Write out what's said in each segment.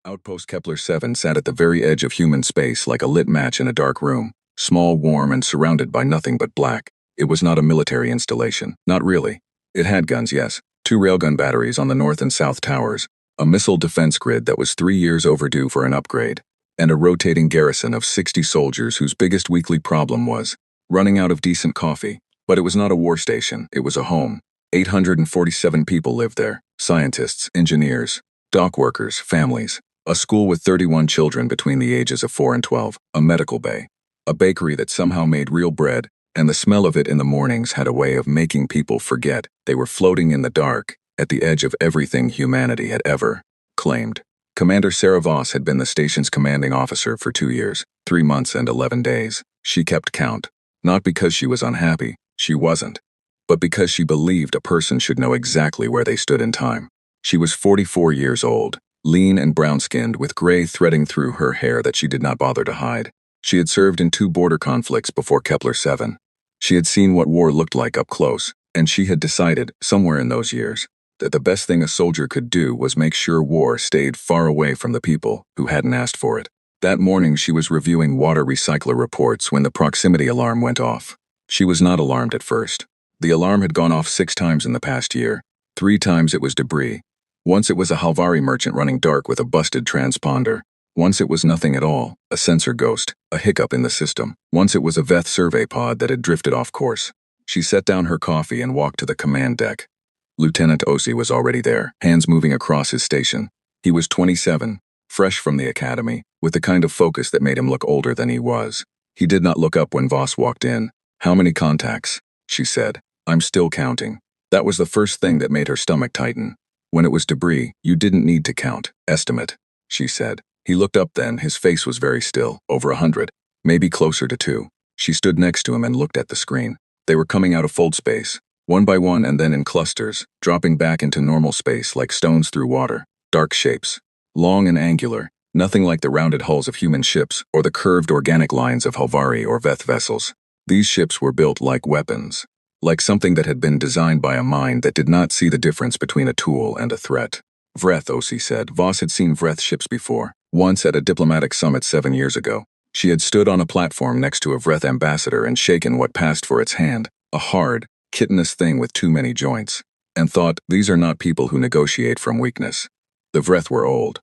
Outpost Kepler-7 sat at the very edge of human space like a lit match in a dark room, small, warm, and surrounded by nothing but black. It was not a military installation. Not really. It had guns, yes. 2 railgun batteries on the north and south towers, a missile defense grid that was 3 years overdue for an upgrade, and a rotating garrison of 60 soldiers whose biggest weekly problem was running out of decent coffee. But it was not a war station, it was a home. 847 people lived there. Scientists, engineers, dock workers, families. A school with 31 children between the ages of 4 and 12, a medical bay, a bakery that somehow made real bread, and the smell of it in the mornings had a way of making people forget they were floating in the dark at the edge of everything humanity had ever claimed. Commander Sarah Voss had been the station's commanding officer for 2 years, 3 months and 11 days. She kept count, not because she was unhappy, she wasn't, but because she believed a person should know exactly where they stood in time. She was 44 years old, lean and brown-skinned with gray threading through her hair that she did not bother to hide. She had served in 2 border conflicts before Kepler-7. She had seen what war looked like up close, and she had decided, somewhere in those years, that the best thing a soldier could do was make sure war stayed far away from the people who hadn't asked for it. That morning she was reviewing water recycler reports when the proximity alarm went off. She was not alarmed at first. The alarm had gone off 6 times in the past year. 3 times it was debris. Once it was a Halvari merchant running dark with a busted transponder. Once it was nothing at all, a sensor ghost, a hiccup in the system. Once it was a Veth survey pod that had drifted off course. She set down her coffee and walked to the command deck. Lieutenant Osi was already there, hands moving across his station. He was 27, fresh from the academy, with the kind of focus that made him look older than he was. He did not look up when Voss walked in. "How many contacts?" she said. "I'm still counting." That was the first thing that made her stomach tighten. When it was debris, you didn't need to count. Estimate, she said. He looked up then, his face was very still, over 100, maybe closer to 2. She stood next to him and looked at the screen. They were coming out of fold space, one by one and then in clusters, dropping back into normal space like stones through water. Dark shapes, long and angular, nothing like the rounded hulls of human ships or the curved organic lines of Halvari or Veth vessels. These ships were built like weapons. Like something that had been designed by a mind that did not see the difference between a tool and a threat. Vreth, Osi said. Voss had seen Vreth ships before, once at a diplomatic summit 7 years ago. She had stood on a platform next to a Vreth ambassador and shaken what passed for its hand, a hard, chitinous thing with too many joints, and thought, these are not people who negotiate from weakness. The Vreth were old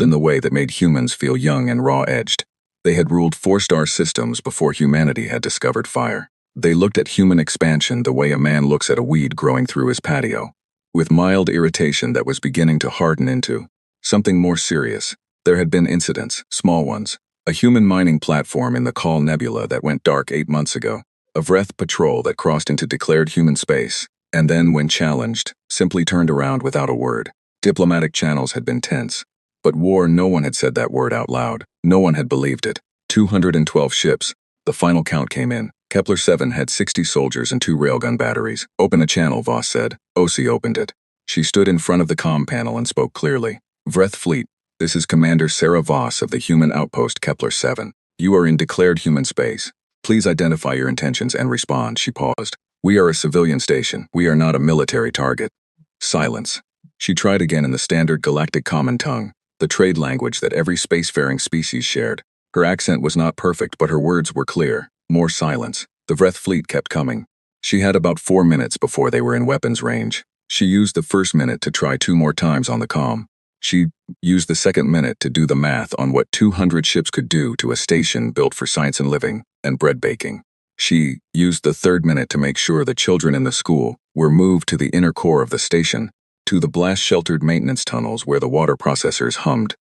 in the way that made humans feel young and raw-edged. They had ruled 4-star systems before humanity had discovered fire. They looked at human expansion the way a man looks at a weed growing through his patio, with mild irritation that was beginning to harden into something more serious. There had been incidents, small ones. A human mining platform in the Call Nebula that went dark 8 months ago. A Vreth patrol that crossed into declared human space, and then, when challenged, simply turned around without a word. Diplomatic channels had been tense. But war, no one had said that word out loud. No one had believed it. 212 ships. The final count came in. Kepler-7 had 60 soldiers and 2 railgun batteries. "Open a channel," Voss said. Osi opened it. She stood in front of the comm panel and spoke clearly. "Vreth Fleet, this is Commander Sarah Voss of the human outpost Kepler-7. You are in declared human space. Please identify your intentions and respond." She paused. "We are a civilian station. We are not a military target." Silence. She tried again in the standard galactic common tongue, the trade language that every spacefaring species shared. Her accent was not perfect, but her words were clear. More silence. The Vreth fleet kept coming. She had about 4 minutes before they were in weapons range. She used the first minute to try 2 more times on the comm. She used the second minute to do the math on what 200 ships could do to a station built for science and living and bread baking. She used the third minute to make sure the children in the school were moved to the inner core of the station, to the blast-sheltered maintenance tunnels where the water processors hummed.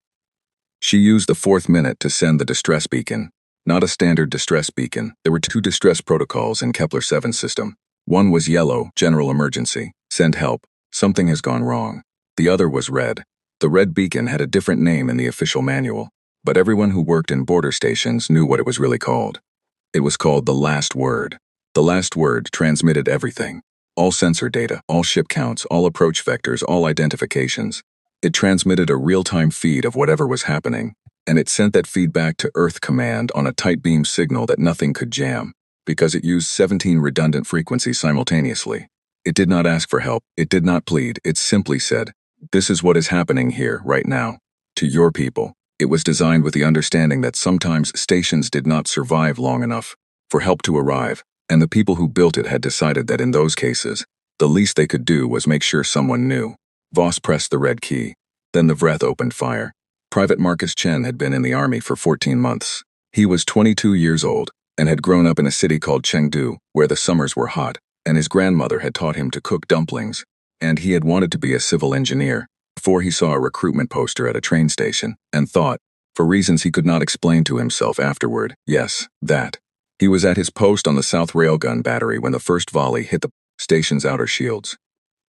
She used the 4th minute to send the distress beacon. Not a standard distress beacon. There were 2 distress protocols in Kepler-7's system. One was yellow, general emergency, send help, something has gone wrong. The other was red. The red beacon had a different name in the official manual, but everyone who worked in border stations knew what it was really called. It was called the last word. The last word transmitted everything. All sensor data, all ship counts, all approach vectors, all identifications. It transmitted a real-time feed of whatever was happening, and it sent that feedback to Earth Command on a tight beam signal that nothing could jam, because it used 17 redundant frequencies simultaneously. It did not ask for help, it did not plead, it simply said, "This is what is happening here, right now. to your people. It was designed with the understanding that sometimes stations did not survive long enough for help to arrive, and the people who built it had decided that in those cases, the least they could do was make sure someone knew. Voss pressed the red key. Then the Vreth opened fire. Private Marcus Chen had been in the army for 14 months. He was 22 years old and had grown up in a city called Chengdu, where the summers were hot, and his grandmother had taught him to cook dumplings, and he had wanted to be a civil engineer before he saw a recruitment poster at a train station and thought, for reasons he could not explain to himself afterward, yes, that. He was at his post on the South Railgun battery when the first volley hit the station's outer shields.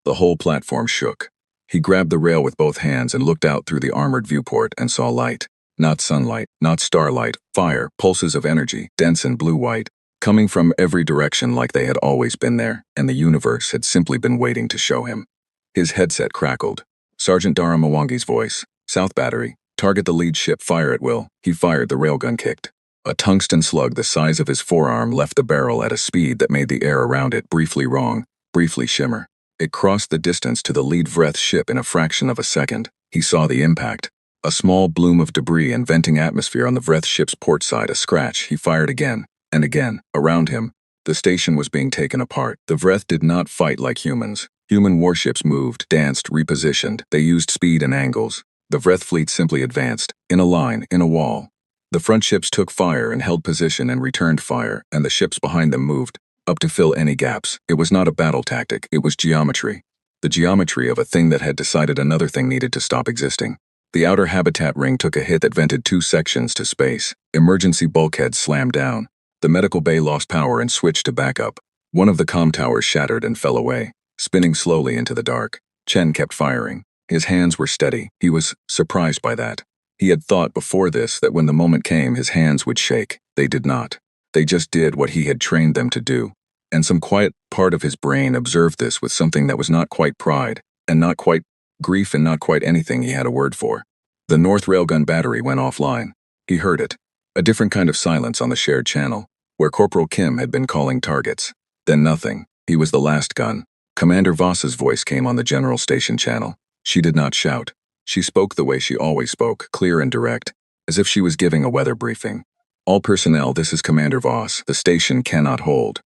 The whole platform shook. He grabbed the rail with both hands and looked out through the armored viewport and saw light. Not sunlight, not starlight, fire, pulses of energy, dense and blue-white, coming from every direction like they had always been there, and the universe had simply been waiting to show him. His headset crackled. Sergeant Dara Mwangi's voice. South Battery. Target the lead ship, fire at will. He fired, the railgun kicked. A tungsten slug the size of his forearm left the barrel at a speed that made the air around it briefly wrong, briefly shimmer. It crossed the distance to the lead Vreth ship in a fraction of a second. He saw the impact. A small bloom of debris and venting atmosphere on the Vreth ship's port side, a scratch. He fired again, and again. Around him, the station was being taken apart. The Vreth did not fight like humans. Human warships moved, danced, repositioned. They used speed and angles. The Vreth fleet simply advanced, in a line, in a wall. The front ships took fire and held position and returned fire, and the ships behind them moved, up to fill any gaps. It was not a battle tactic, it was geometry. The geometry of a thing that had decided another thing needed to stop existing. The outer habitat ring took a hit that vented 2 sections to space. Emergency bulkheads slammed down. The medical bay lost power and switched to backup. One of the comm towers shattered and fell away, spinning slowly into the dark. Chen kept firing. His hands were steady. He was surprised by that. He had thought before this that when the moment came, his hands would shake. They did not. They just did what he had trained them to do. And some quiet part of his brain observed this with something that was not quite pride, and not quite grief, and not quite anything he had a word for. The North Railgun battery went offline. He heard it. A different kind of silence on the shared channel, where Corporal Kim had been calling targets. Then nothing. He was the last gun. Commander Voss's voice came on the general station channel. She did not shout. She spoke the way she always spoke, clear and direct, as if she was giving a weather briefing. All personnel, this is Commander Voss. The station cannot hold.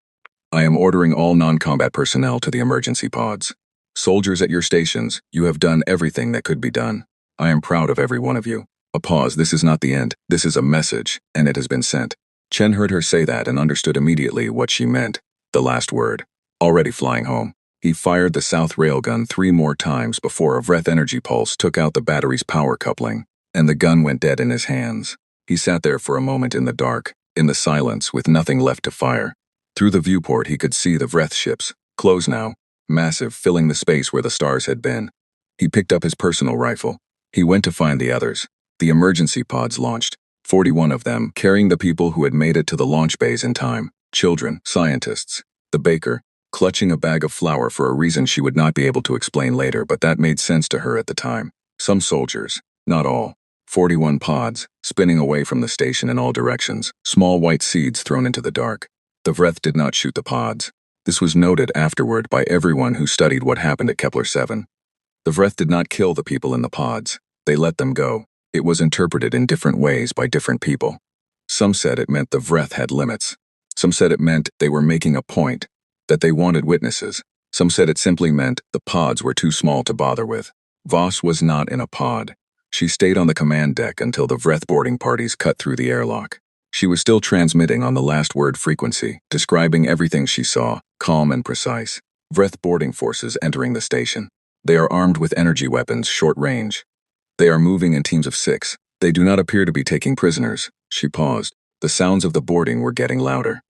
I am ordering all non-combat personnel to the emergency pods. Soldiers at your stations, you have done everything that could be done. I am proud of every one of you. A pause, this is not the end. This is a message, and it has been sent. Chen heard her say that and understood immediately what she meant. The last word. Already flying home. He fired the south railgun 3 more times before a Vreth energy pulse took out the battery's power coupling, and the gun went dead in his hands. He sat there for a moment in the dark, in the silence, with nothing left to fire. Through the viewport he could see the Vreth ships, closed now, massive, filling the space where the stars had been. He picked up his personal rifle. He went to find the others. The emergency pods launched, 41 of them, carrying the people who had made it to the launch bays in time. Children, scientists, the baker, clutching a bag of flour for a reason she would not be able to explain later, but that made sense to her at the time. Some soldiers, not all. 41 pods, spinning away from the station in all directions, small white seeds thrown into the dark. The Vreth did not shoot the pods. This was noted afterward by everyone who studied what happened at Kepler 7. The Vreth did not kill the people in the pods. They let them go. It was interpreted in different ways by different people. Some said it meant the Vreth had limits. Some said it meant they were making a point, that they wanted witnesses. Some said it simply meant the pods were too small to bother with. Voss was not in a pod. She stayed on the command deck until the Vreth boarding parties cut through the airlock. She was still transmitting on the last word frequency, describing everything she saw, calm and precise. Vreth boarding forces entering the station. They are armed with energy weapons, short range. They are moving in teams of 6. They do not appear to be taking prisoners. She paused. The sounds of the boarding were getting louder.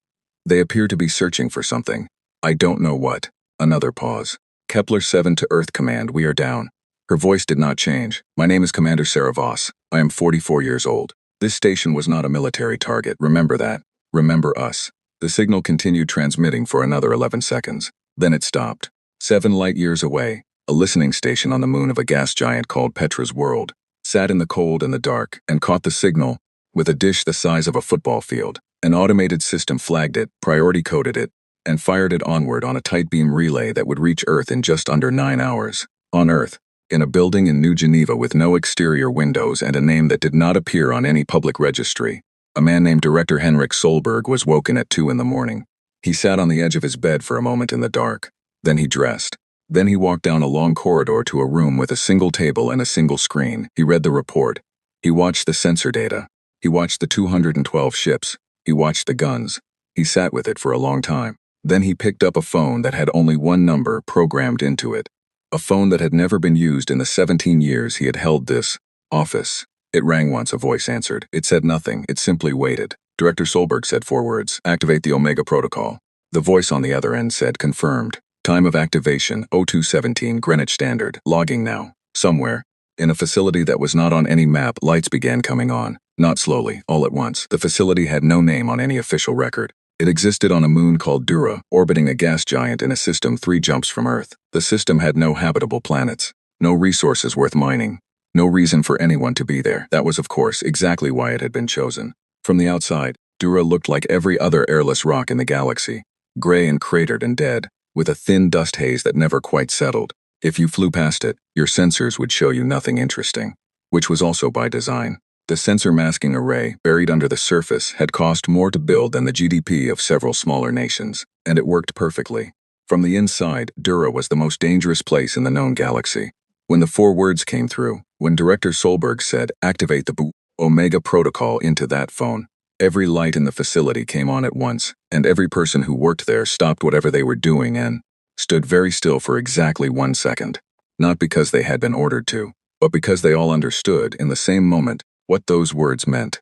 They appear to be searching for something. I don't know what. Another pause. Kepler 7 to Earth Command, we are down. Her voice did not change. My name is Commander Sarah Voss. I am 44 years old. This station was not a military target, remember that. Remember us. The signal continued transmitting for another 11 seconds. Then it stopped. 7 light-years away, a listening station on the moon of a gas giant called Petra's World sat in the cold and the dark and caught the signal with a dish the size of a football field. An automated system flagged it, priority-coded it, and fired it onward on a tight beam relay that would reach Earth in just under 9 hours. On Earth, in a building in New Geneva with no exterior windows and a name that did not appear on any public registry. A man named Director Henrik Solberg was woken at 2 in the morning. He sat on the edge of his bed for a moment in the dark. Then he dressed. Then he walked down a long corridor to a room with a single table and a single screen. He read the report. He watched the sensor data. He watched the 212 ships. He watched the guns. He sat with it for a long time. Then he picked up a phone that had only one number programmed into it. A phone that had never been used in the 17 years he had held this office. It rang once, a voice answered. It said nothing, it simply waited. Director Solberg said 4 words, activate the Omega protocol. The voice on the other end said, confirmed. Time of activation, 0217 Greenwich Standard, logging now. Somewhere, in a facility that was not on any map, lights began coming on. Not slowly, all at once. The facility had no name on any official record. It existed on a moon called Dura, orbiting a gas giant in a system 3 jumps from Earth. The system had no habitable planets, no resources worth mining, no reason for anyone to be there. That was, of course, exactly why it had been chosen. From the outside, Dura looked like every other airless rock in the galaxy, gray and cratered and dead, with a thin dust haze that never quite settled. If you flew past it, your sensors would show you nothing interesting, which was also by design. The sensor masking array, buried under the surface, had cost more to build than the GDP of several smaller nations, and it worked perfectly. From the inside, Dura was the most dangerous place in the known galaxy. When the 4 words came through, when Director Solberg said, activate the Omega protocol into that phone, every light in the facility came on at once, and every person who worked there stopped whatever they were doing and stood very still for exactly 1 second. Not because they had been ordered to, but because they all understood, in the same moment, what those words meant.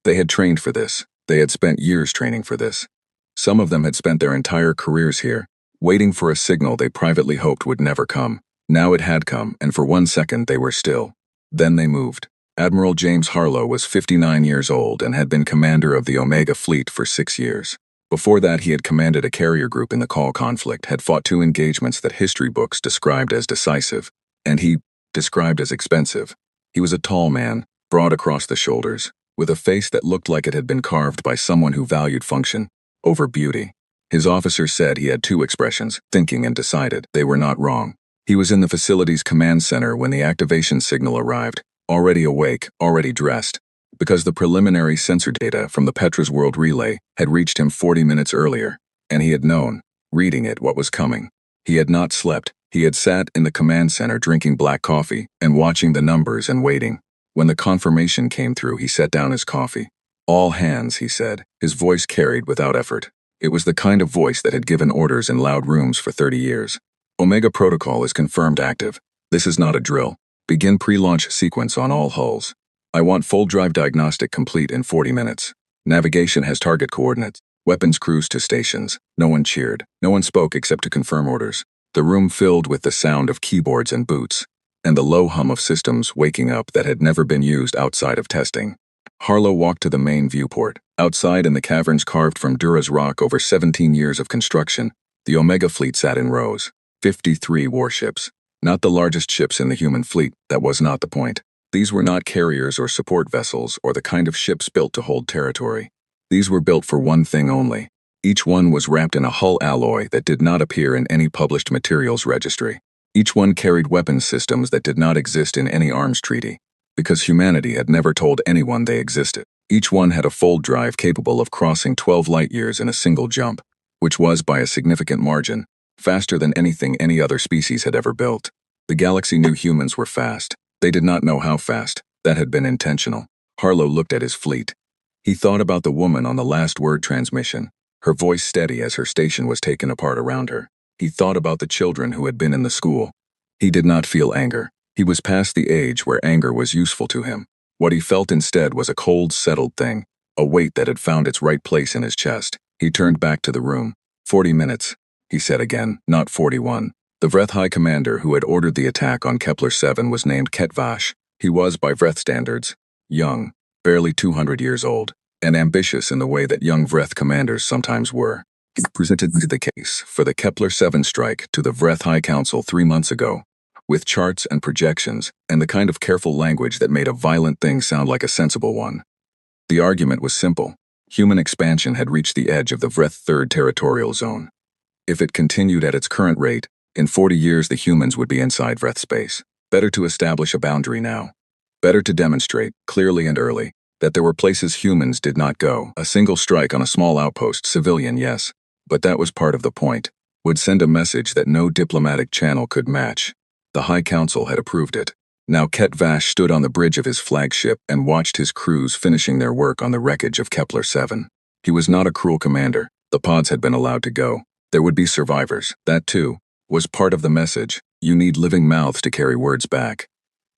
They had trained for this. They had spent years training for this. Some of them had spent their entire careers here, waiting for a signal they privately hoped would never come. Now it had come, and for 1 second they were still. Then they moved. Admiral James Harlow was 59 years old and had been commander of the Omega Fleet for 6 years. Before that, he had commanded a carrier group in the Call conflict, had fought 2 engagements that history books described as decisive, and he described as expensive. He was a tall man, broad across the shoulders, with a face that looked like it had been carved by someone who valued function over beauty. His officers said he had 2 expressions, thinking and decided. They were not wrong. He was in the facility's command center when the activation signal arrived, already awake, already dressed, because the preliminary sensor data from the Petra's World Relay had reached him 40 minutes earlier, and he had known, reading it, what was coming. He had not slept. He had sat in the command center drinking black coffee and watching the numbers and waiting. When the confirmation came through, he set down his coffee. All hands, he said, his voice carried without effort. It was the kind of voice that had given orders in loud rooms for 30 years. Omega protocol is confirmed active. This is not a drill. Begin pre-launch sequence on all hulls. I want full drive diagnostic complete in 40 minutes. Navigation has target coordinates. Weapons cruise to stations. No one cheered. No one spoke except to confirm orders. The room filled with the sound of keyboards and boots, and the low hum of systems waking up that had never been used outside of testing. Harlow walked to the main viewport. Outside in the caverns carved from Dura's rock over 17 years of construction, the Omega fleet sat in rows. 53 warships. Not the largest ships in the human fleet, that was not the point. These were not carriers or support vessels or the kind of ships built to hold territory. These were built for one thing only. Each one was wrapped in a hull alloy that did not appear in any published materials registry. Each one carried weapons systems that did not exist in any arms treaty, because humanity had never told anyone they existed. Each one had a fold drive capable of crossing 12 light years in a single jump, which was, by a significant margin, faster than anything any other species had ever built. The galaxy knew humans were fast. They did not know how fast. That had been intentional. Harlow looked at his fleet. He thought about the woman on the last word transmission, her voice steady as her station was taken apart around her. He thought about the children who had been in the school. He did not feel anger. He was past the age where anger was useful to him. What he felt instead was a cold, settled thing, a weight that had found its right place in his chest. He turned back to the room. 40 minutes, he said again, not 41. The Vreth High Commander who had ordered the attack on Kepler 7 was named Ketvash. He was, by Vreth standards, young, barely 200 years old, and ambitious in the way that young Vreth commanders sometimes were. He presented the case for the Kepler 7 strike to the Vreth High Council 3 months ago, with charts and projections and the kind of careful language that made a violent thing sound like a sensible one. The argument was simple. Human expansion had reached the edge of the Vreth Third Territorial Zone. If it continued at its current rate, in 40 years the humans would be inside Vreth space. Better to establish a boundary now. Better to demonstrate, clearly and early, that there were places humans did not go. A single strike on a small outpost, civilian, yes, but that was part of the point, would send a message that no diplomatic channel could match. The High Council had approved it. Now Ket Vash stood on the bridge of his flagship and watched his crews finishing their work on the wreckage of Kepler-7. He was not a cruel commander. The pods had been allowed to go. There would be survivors. That, too, was part of the message. You need living mouths to carry words back.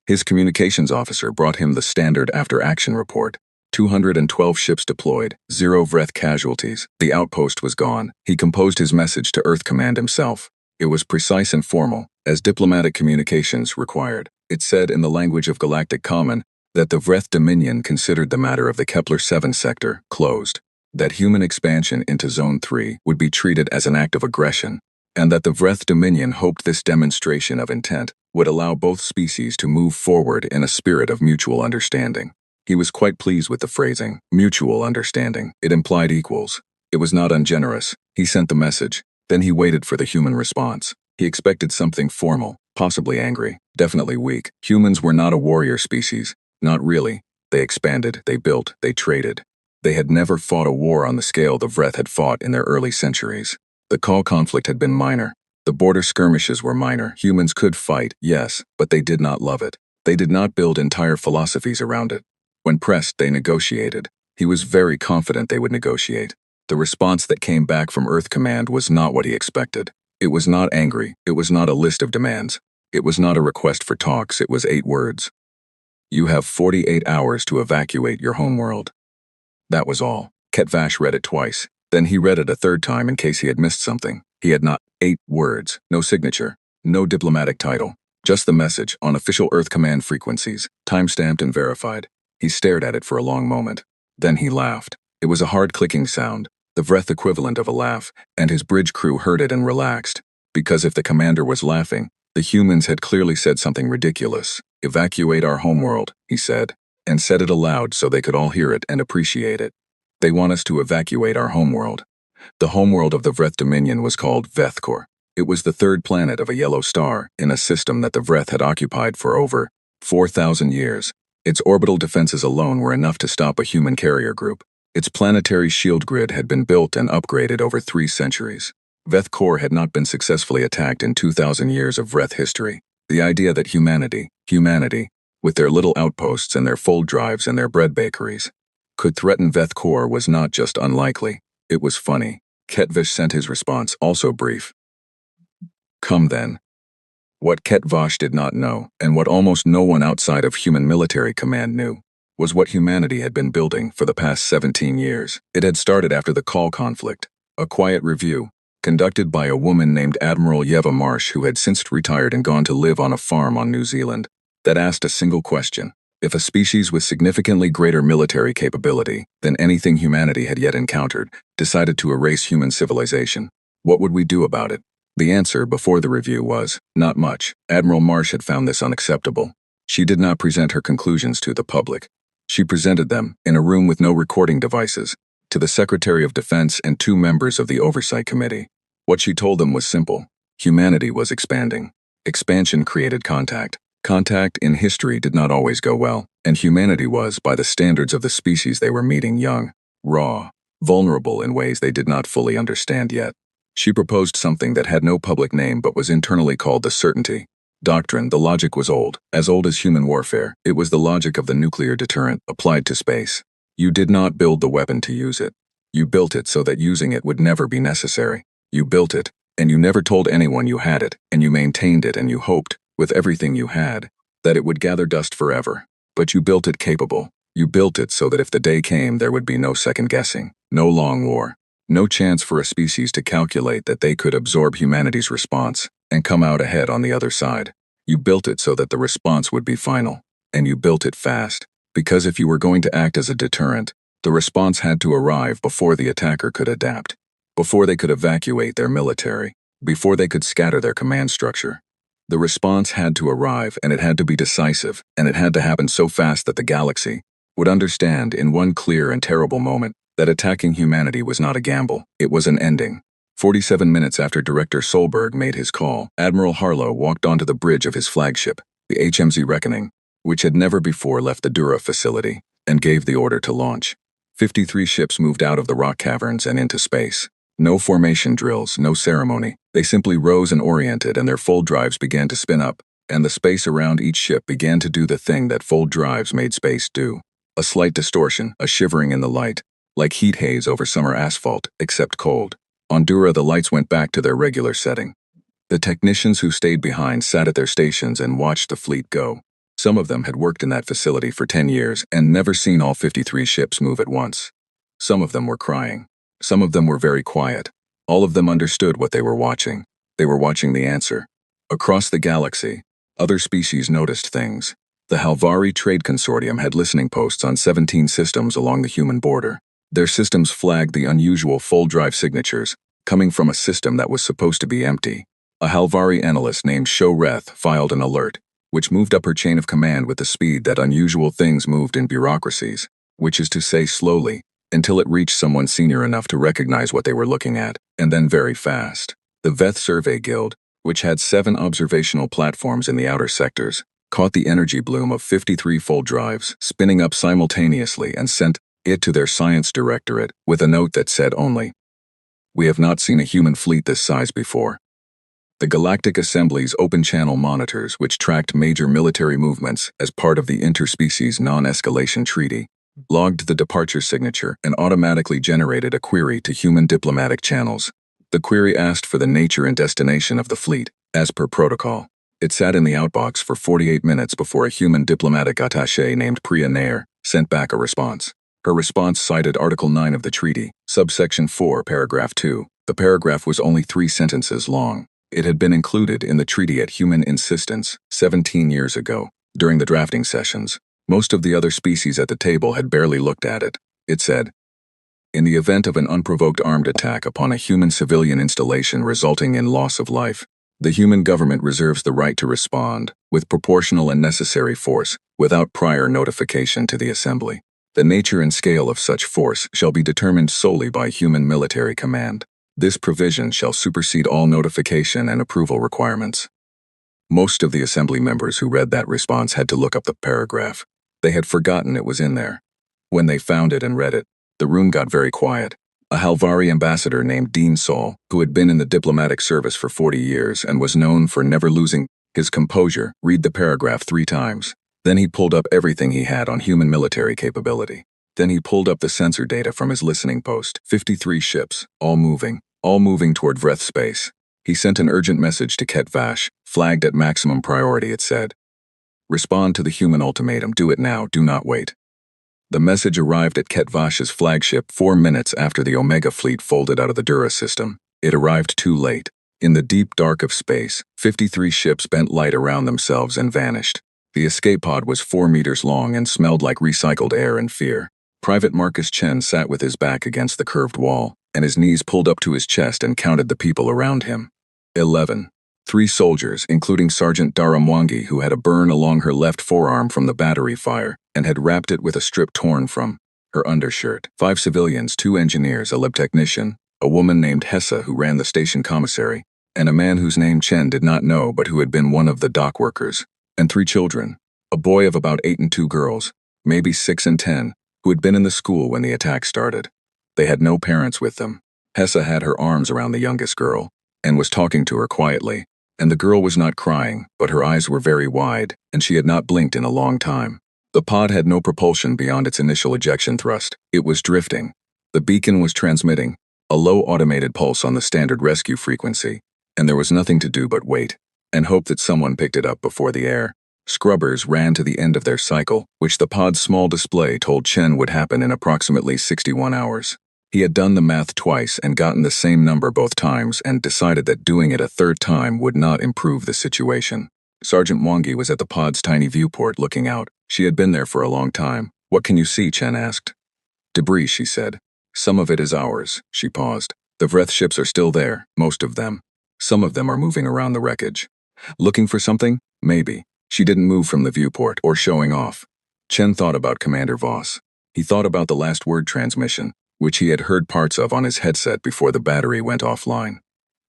His communications officer brought him the standard after-action report. 212 ships deployed, 0 Vreth casualties. The outpost was gone. He composed his message to Earth Command himself. It was precise and formal, as diplomatic communications required. It said in the language of Galactic Common that the Vreth Dominion considered the matter of the Kepler-7 sector closed, that human expansion into Zone 3 would be treated as an act of aggression, and that the Vreth Dominion hoped this demonstration of intent would allow both species to move forward in a spirit of mutual understanding. He was quite pleased with the phrasing, mutual understanding. It implied equals. It was not ungenerous. He sent the message. Then he waited for the human response. He expected something formal, possibly angry, definitely weak. Humans were not a warrior species. Not really. They expanded, they built, they traded. They had never fought a war on the scale the Vreth had fought in their early centuries. The Khal conflict had been minor. The border skirmishes were minor. Humans could fight, yes, but they did not love it. They did not build entire philosophies around it. When pressed, they negotiated. He was very confident they would negotiate. The response that came back from Earth Command was not what he expected. It was not angry. It was not a list of demands. It was not a request for talks. It was 8 words. You have 48 hours to evacuate your homeworld. That was all. Ket Vash read it twice. Then he read it a third time in case he had missed something. He had not 8 words, no signature, no diplomatic title, just the message on official Earth Command frequencies, time-stamped and verified. He stared at it for a long moment. Then he laughed. It was a hard clicking sound, the Vreth equivalent of a laugh, and his bridge crew heard it and relaxed. Because if the commander was laughing, the humans had clearly said something ridiculous. Evacuate our homeworld, he said, and said it aloud so they could all hear it and appreciate it. They want us to evacuate our homeworld. The homeworld of the Vreth Dominion was called Vethkor. It was the 3rd planet of a yellow star in a system that the Vreth had occupied for over 4,000 years. Its orbital defenses alone were enough to stop a human carrier group. Its planetary shield grid had been built and upgraded over 3 centuries. Vethkor had not been successfully attacked in 2,000 years of Vreth history. The idea that humanity, with their little outposts and their fold drives and their bread bakeries, could threaten Vethkor was not just unlikely, it was funny. Ket Vash sent his response, also brief. Come then. What Ket Vash did not know, and what almost no one outside of human military command knew, was what humanity had been building for the past 17 years. It had started after the Khal conflict, a quiet review, conducted by a woman named Admiral Yeva Marsh who had since retired and gone to live on a farm on New Zealand, that asked a single question. If a species with significantly greater military capability than anything humanity had yet encountered decided to erase human civilization, what would we do about it? The answer before the review was, not much. Admiral Marsh had found this unacceptable. She did not present her conclusions to the public. She presented them, in a room with no recording devices, to the Secretary of Defense and 2 members of the Oversight Committee. What she told them was simple. Humanity was expanding. Expansion created contact. Contact in history did not always go well, and humanity was, by the standards of the species they were meeting, young, raw, vulnerable in ways they did not fully understand yet. She proposed something that had no public name but was internally called the certainty doctrine. The logic was old as human warfare. It was the logic of the nuclear deterrent applied to space. You did not build the weapon to use it. You built it so that using it would never be necessary. You built it, and you never told anyone you had it, and you maintained it, and you hoped, with everything you had, that it would gather dust forever. But you built it capable. You built it so that if the day came, there would be no second guessing, no long war, no chance for a species to calculate that they could absorb humanity's response and come out ahead on the other side. You built it so that the response would be final, and you built it fast, because if you were going to act as a deterrent, the response had to arrive before the attacker could adapt, before they could evacuate their military, before they could scatter their command structure. The response had to arrive, and it had to be decisive, and it had to happen so fast that the galaxy would understand in one clear and terrible moment that attacking humanity was not a gamble, it was an ending. 47 minutes after Director Solberg made his call, Admiral Harlow walked onto the bridge of his flagship. the HMZ Reckoning, which had never before left the Dura facility, and gave the order to launch. 53 ships moved out of the rock caverns and into space. No formation drills, no ceremony. They simply rose and oriented, and their fold drives began to spin up, and the space around each ship began to do the thing that fold drives made space do. A slight distortion, a shivering in the light, like heat haze over summer asphalt, except cold. On Dura, the lights went back to their regular setting. The technicians who stayed behind sat at their stations and watched the fleet go. Some of them had worked in that facility for 10 years and never seen all 53 ships move at once. Some of them were crying. Some of them were very quiet. All of them understood what they were watching. They were watching the answer. Across the galaxy, other species noticed things. The Halvari Trade Consortium had listening posts on 17 systems along the human border. Their systems flagged the unusual fold drive signatures, coming from a system that was supposed to be empty. A Halvari analyst named Shoreth filed an alert, which moved up her chain of command with the speed that unusual things moved in bureaucracies, which is to say slowly, until it reached someone senior enough to recognize what they were looking at, and then very fast. The Veth Survey Guild, which had 7 observational platforms in the outer sectors, caught the energy bloom of 53 fold drives, spinning up simultaneously, and sent it to their science directorate with a note that said only, "We have not seen a human fleet this size before." The Galactic Assembly's open-channel monitors, which tracked major military movements as part of the Interspecies Non-Escalation Treaty, logged the departure signature and automatically generated a query to human diplomatic channels. The query asked for the nature and destination of the fleet, as per protocol. It sat in the outbox for 48 minutes before a human diplomatic attaché named Priya Nair sent back a response. Her response cited Article 9 of the treaty, subsection 4, paragraph 2. The paragraph was only 3 sentences long. It had been included in the treaty at human insistence 17 years ago, during the drafting sessions. Most of the other species at the table had barely looked at it. It said, "In the event of an unprovoked armed attack upon a human civilian installation resulting in loss of life, the human government reserves the right to respond, with proportional and necessary force, without prior notification to the Assembly. The nature and scale of such force shall be determined solely by human military command. This provision shall supersede all notification and approval requirements." Most of the Assembly members who read that response had to look up the paragraph. They had forgotten it was in there. When they found it and read it, the room got very quiet. A Halvari ambassador named Dean Saul, who had been in the diplomatic service for 40 years and was known for never losing his composure, read the paragraph 3 times. Then he pulled up everything he had on human military capability. Then he pulled up the sensor data from his listening post. 53 ships, all moving toward Vreth space. He sent an urgent message to Ket Vash, flagged at maximum priority. It said, "Respond to the human ultimatum. Do it now. Do not wait." The message arrived at Ket Vash's flagship 4 minutes after the Omega fleet folded out of the Dura system. It arrived too late. In the deep dark of space, 53 ships bent light around themselves and vanished. The escape pod was 4 meters long and smelled like recycled air and fear. Private Marcus Chen sat with his back against the curved wall, and his knees pulled up to his chest and counted the people around him. 11. 3 soldiers, including Sergeant Dara Mwangi, who had a burn along her left forearm from the battery fire and had wrapped it with a strip torn from her undershirt. 5 civilians, 2 engineers, a lab technician, a woman named Hessa who ran the station commissary, and a man whose name Chen did not know but who had been one of the dock workers. And 3 children, a boy of about 8 and 2 girls, maybe 6 and 10, who had been in the school when the attack started. They had no parents with them. Hessa had her arms around the youngest girl and was talking to her quietly, and the girl was not crying, but her eyes were very wide, and she had not blinked in a long time. The pod had no propulsion beyond its initial ejection thrust. It was drifting. The beacon was transmitting a low automated pulse on the standard rescue frequency, and there was nothing to do but wait and hope that someone picked it up before the air. Scrubbers ran to the end of their cycle, which the pod's small display told Chen would happen in approximately 61 hours. He had done the math twice and gotten the same number both times and decided that doing it a third time would not improve the situation. Sergeant Mwangi was at the pod's tiny viewport looking out. She had been there for a long time. "What can you see?" Chen asked. "Debris," she said. "Some of it is ours." She paused. "The Vreth ships are still there, most of them. Some of them are moving around the wreckage. Looking for something? Maybe." She didn't move from the viewport or showing off. Chen thought about Commander Voss. He thought about the last word transmission, which he had heard parts of on his headset before the battery went offline.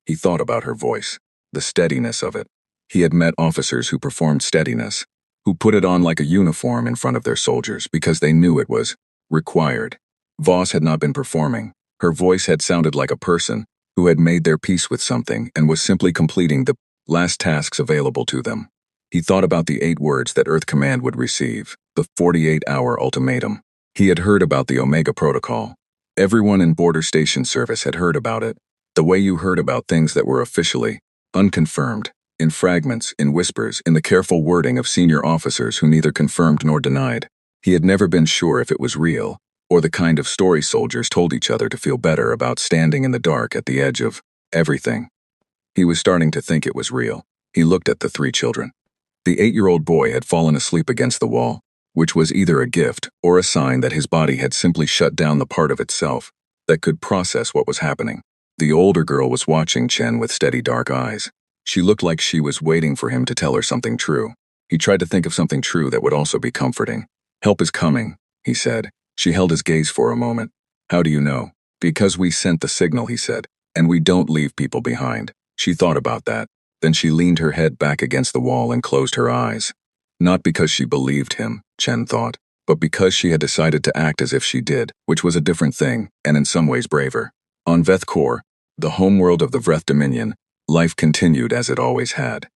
He thought about her voice, the steadiness of it. He had met officers who performed steadiness, who put it on like a uniform in front of their soldiers because they knew it was required. Voss had not been performing. Her voice had sounded like a person who had made their peace with something and was simply completing the last tasks available to them. He thought about the 8 words that Earth Command would receive, the 48-hour ultimatum. He had heard about the Omega Protocol. Everyone in border station service had heard about it, the way you heard about things that were officially unconfirmed, in fragments, in whispers, in the careful wording of senior officers who neither confirmed nor denied. He had never been sure if it was real, or the kind of story soldiers told each other to feel better about standing in the dark at the edge of everything. He was starting to think it was real. He looked at the 3 children. The 8-year-old boy had fallen asleep against the wall, which was either a gift or a sign that his body had simply shut down the part of itself that could process what was happening. The older girl was watching Chen with steady dark eyes. She looked like she was waiting for him to tell her something true. He tried to think of something true that would also be comforting. "Help is coming," he said. She held his gaze for a moment. "How do you know?" "Because we sent the signal," he said, "and we don't leave people behind." She thought about that. Then she leaned her head back against the wall and closed her eyes. Not because she believed him, Chen thought, but because she had decided to act as if she did, which was a different thing, and in some ways braver. On Vethkor, the homeworld of the Vreth Dominion, life continued as it always had.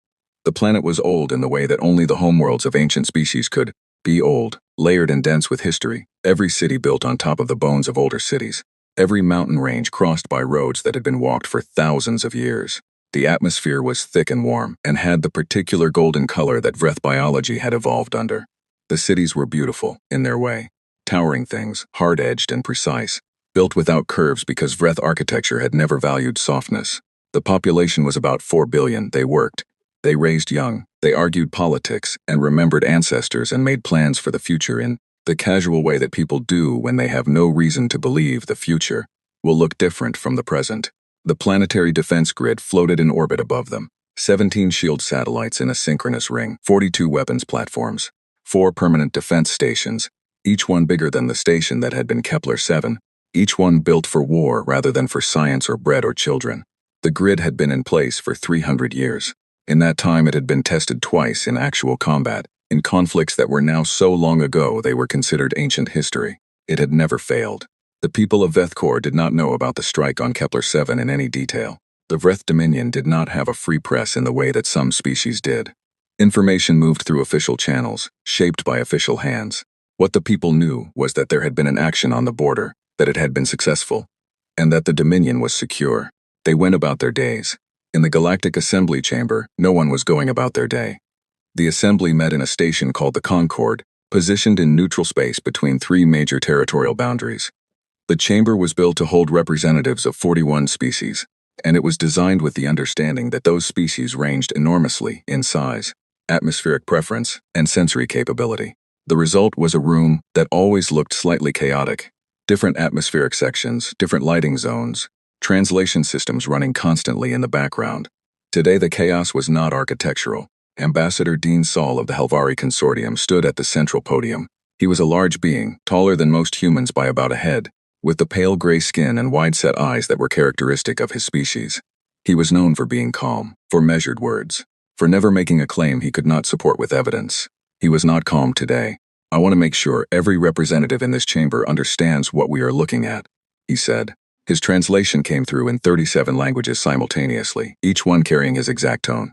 The planet was old in the way that only the homeworlds of ancient species could be old, layered and dense with history, every city built on top of the bones of older cities, every mountain range crossed by roads that had been walked for thousands of years. The atmosphere was thick and warm, and had the particular golden color that Vreth biology had evolved under. The cities were beautiful, in their way. Towering things, hard-edged and precise, built without curves because Vreth architecture had never valued softness. The population was about 4 billion. They worked. They raised young. They argued politics, and remembered ancestors and made plans for the future in the casual way that people do when they have no reason to believe the future will look different from the present. The planetary defense grid floated in orbit above them. 17 shield satellites in a synchronous ring, 42 weapons platforms, 4 permanent defense stations, each one bigger than the station that had been Kepler 7, each one built for war rather than for science or bread or children. The grid had been in place for 300 years. In that time it had been tested twice in actual combat, in conflicts that were now so long ago they were considered ancient history. It had never failed. The people of Vethkor did not know about the strike on Kepler 7 in any detail. The Vreth Dominion did not have a free press in the way that some species did. Information moved through official channels, shaped by official hands. What the people knew was that there had been an action on the border, that it had been successful, and that the Dominion was secure. They went about their days. In the Galactic Assembly Chamber, no one was going about their day. The Assembly met in a station called the Concord, positioned in neutral space between 3 major territorial boundaries. The chamber was built to hold representatives of 41 species, and it was designed with the understanding that those species ranged enormously in size, atmospheric preference, and sensory capability. The result was a room that always looked slightly chaotic. Different atmospheric sections, different lighting zones, translation systems running constantly in the background. Today the chaos was not architectural. Ambassador Dean Saul of the Helvari Consortium stood at the central podium. He was a large being, taller than most humans by about a head, with the pale gray skin and wide-set eyes that were characteristic of his species. He was known for being calm, for measured words, for never making a claim he could not support with evidence. He was not calm today. "I want to make sure every representative in this chamber understands what we are looking at," he said. His translation came through in 37 languages simultaneously, each one carrying his exact tone.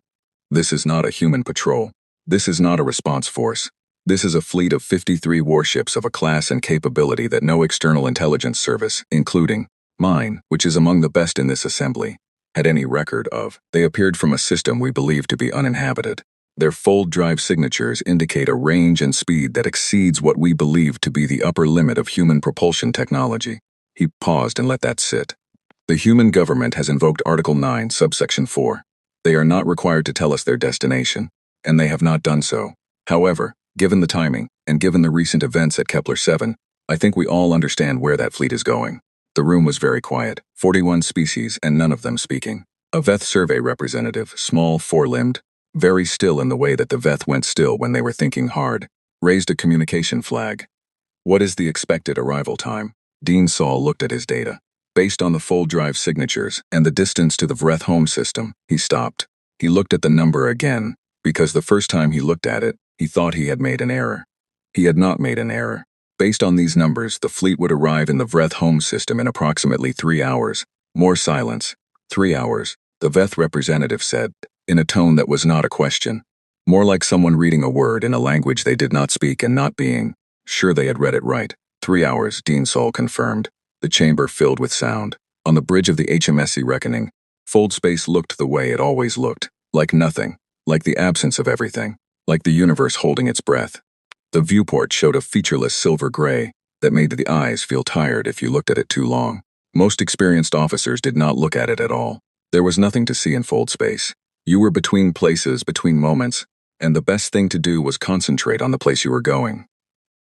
"This is not a human patrol. This is not a response force. This is a fleet of 53 warships of a class and capability that no external intelligence service, including mine, which is among the best in this assembly, had any record of. They appeared from a system we believe to be uninhabited. Their fold drive signatures indicate a range and speed that exceeds what we believe to be the upper limit of human propulsion technology." He paused and let that sit. "The human government has invoked Article 9, subsection 4. They are not required to tell us their destination, and they have not done so. However, given the timing, and given the recent events at Kepler 7, I think we all understand where that fleet is going." The room was very quiet, 41 species and none of them speaking. A Veth survey representative, small, 4-limbed, very still in the way that the Veth went still when they were thinking hard, raised a communication flag. "What is the expected arrival time?" Dean Saul looked at his data. Based on the fold drive signatures and the distance to the Vreth home system, he stopped. He looked at the number again, because the first time he looked at it, he thought he had made an error. He had not made an error. Based on these numbers, the fleet would arrive in the Vreth home system in approximately 3 hours. More silence. 3 hours, the Veth representative said, in a tone that was not a question. More like someone reading a word in a language they did not speak and not being sure they had read it right. 3 hours, Dean Sol confirmed. The chamber filled with sound. On the bridge of the HMSC Reckoning, Fold Space looked the way it always looked. Like nothing. Like the absence of everything. Like the universe holding its breath. The viewport showed a featureless silver gray that made the eyes feel tired if you looked at it too long. Most experienced officers did not look at it at all. There was nothing to see in Fold Space. You were between places, between moments, and the best thing to do was concentrate on the place you were going.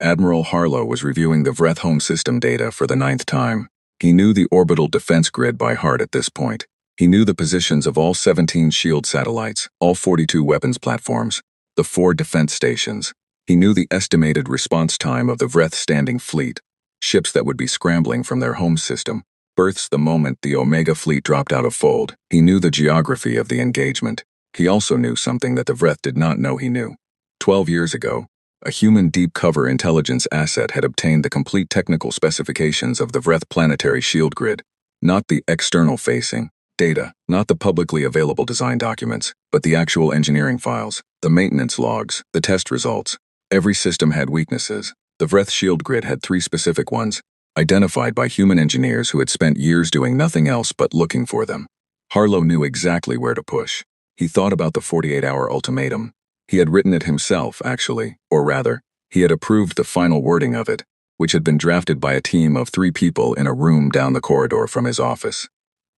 Admiral Harlow was reviewing the Vreth home system data for the 9th time. He knew the orbital defense grid by heart at this point. He knew the positions of all 17 SHIELD satellites, all 42 weapons platforms, the 4 defense stations. He knew the estimated response time of the Vreth standing fleet, ships that would be scrambling from their home system, berths the moment the Omega fleet dropped out of Fold. He knew the geography of the engagement. He also knew something that the Vreth did not know he knew. 12 years ago, a human deep cover intelligence asset had obtained the complete technical specifications of the Vreth planetary shield grid, not the external-facing data, not the publicly available design documents, but the actual engineering files, the maintenance logs, the test results. Every system had weaknesses. The Vreth shield grid had 3 specific ones, identified by human engineers who had spent years doing nothing else but looking for them. Harlow knew exactly where to push. He thought about the 48-hour ultimatum. He had written it himself, actually, or rather, he had approved the final wording of it, which had been drafted by a team of 3 people in a room down the corridor from his office.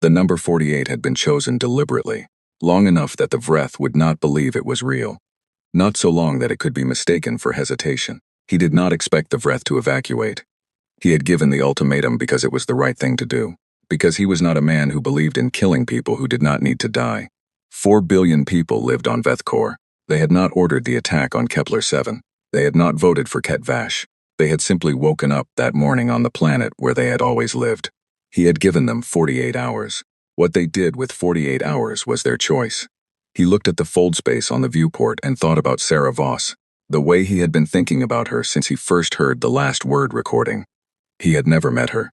The number 48 had been chosen deliberately, long enough that the Vreth would not believe it was real. Not so long that it could be mistaken for hesitation. He did not expect the Vreth to evacuate. He had given the ultimatum because it was the right thing to do, because he was not a man who believed in killing people who did not need to die. 4 billion people lived on Vethkor. They had not ordered the attack on Kepler 7. They had not voted for Ket Vash. They had simply woken up that morning on the planet where they had always lived. He had given them 48 hours. What they did with 48 hours was their choice. He looked at the fold space on the viewport and thought about Sarah Voss, the way he had been thinking about her since he first heard the last word recording. He had never met her.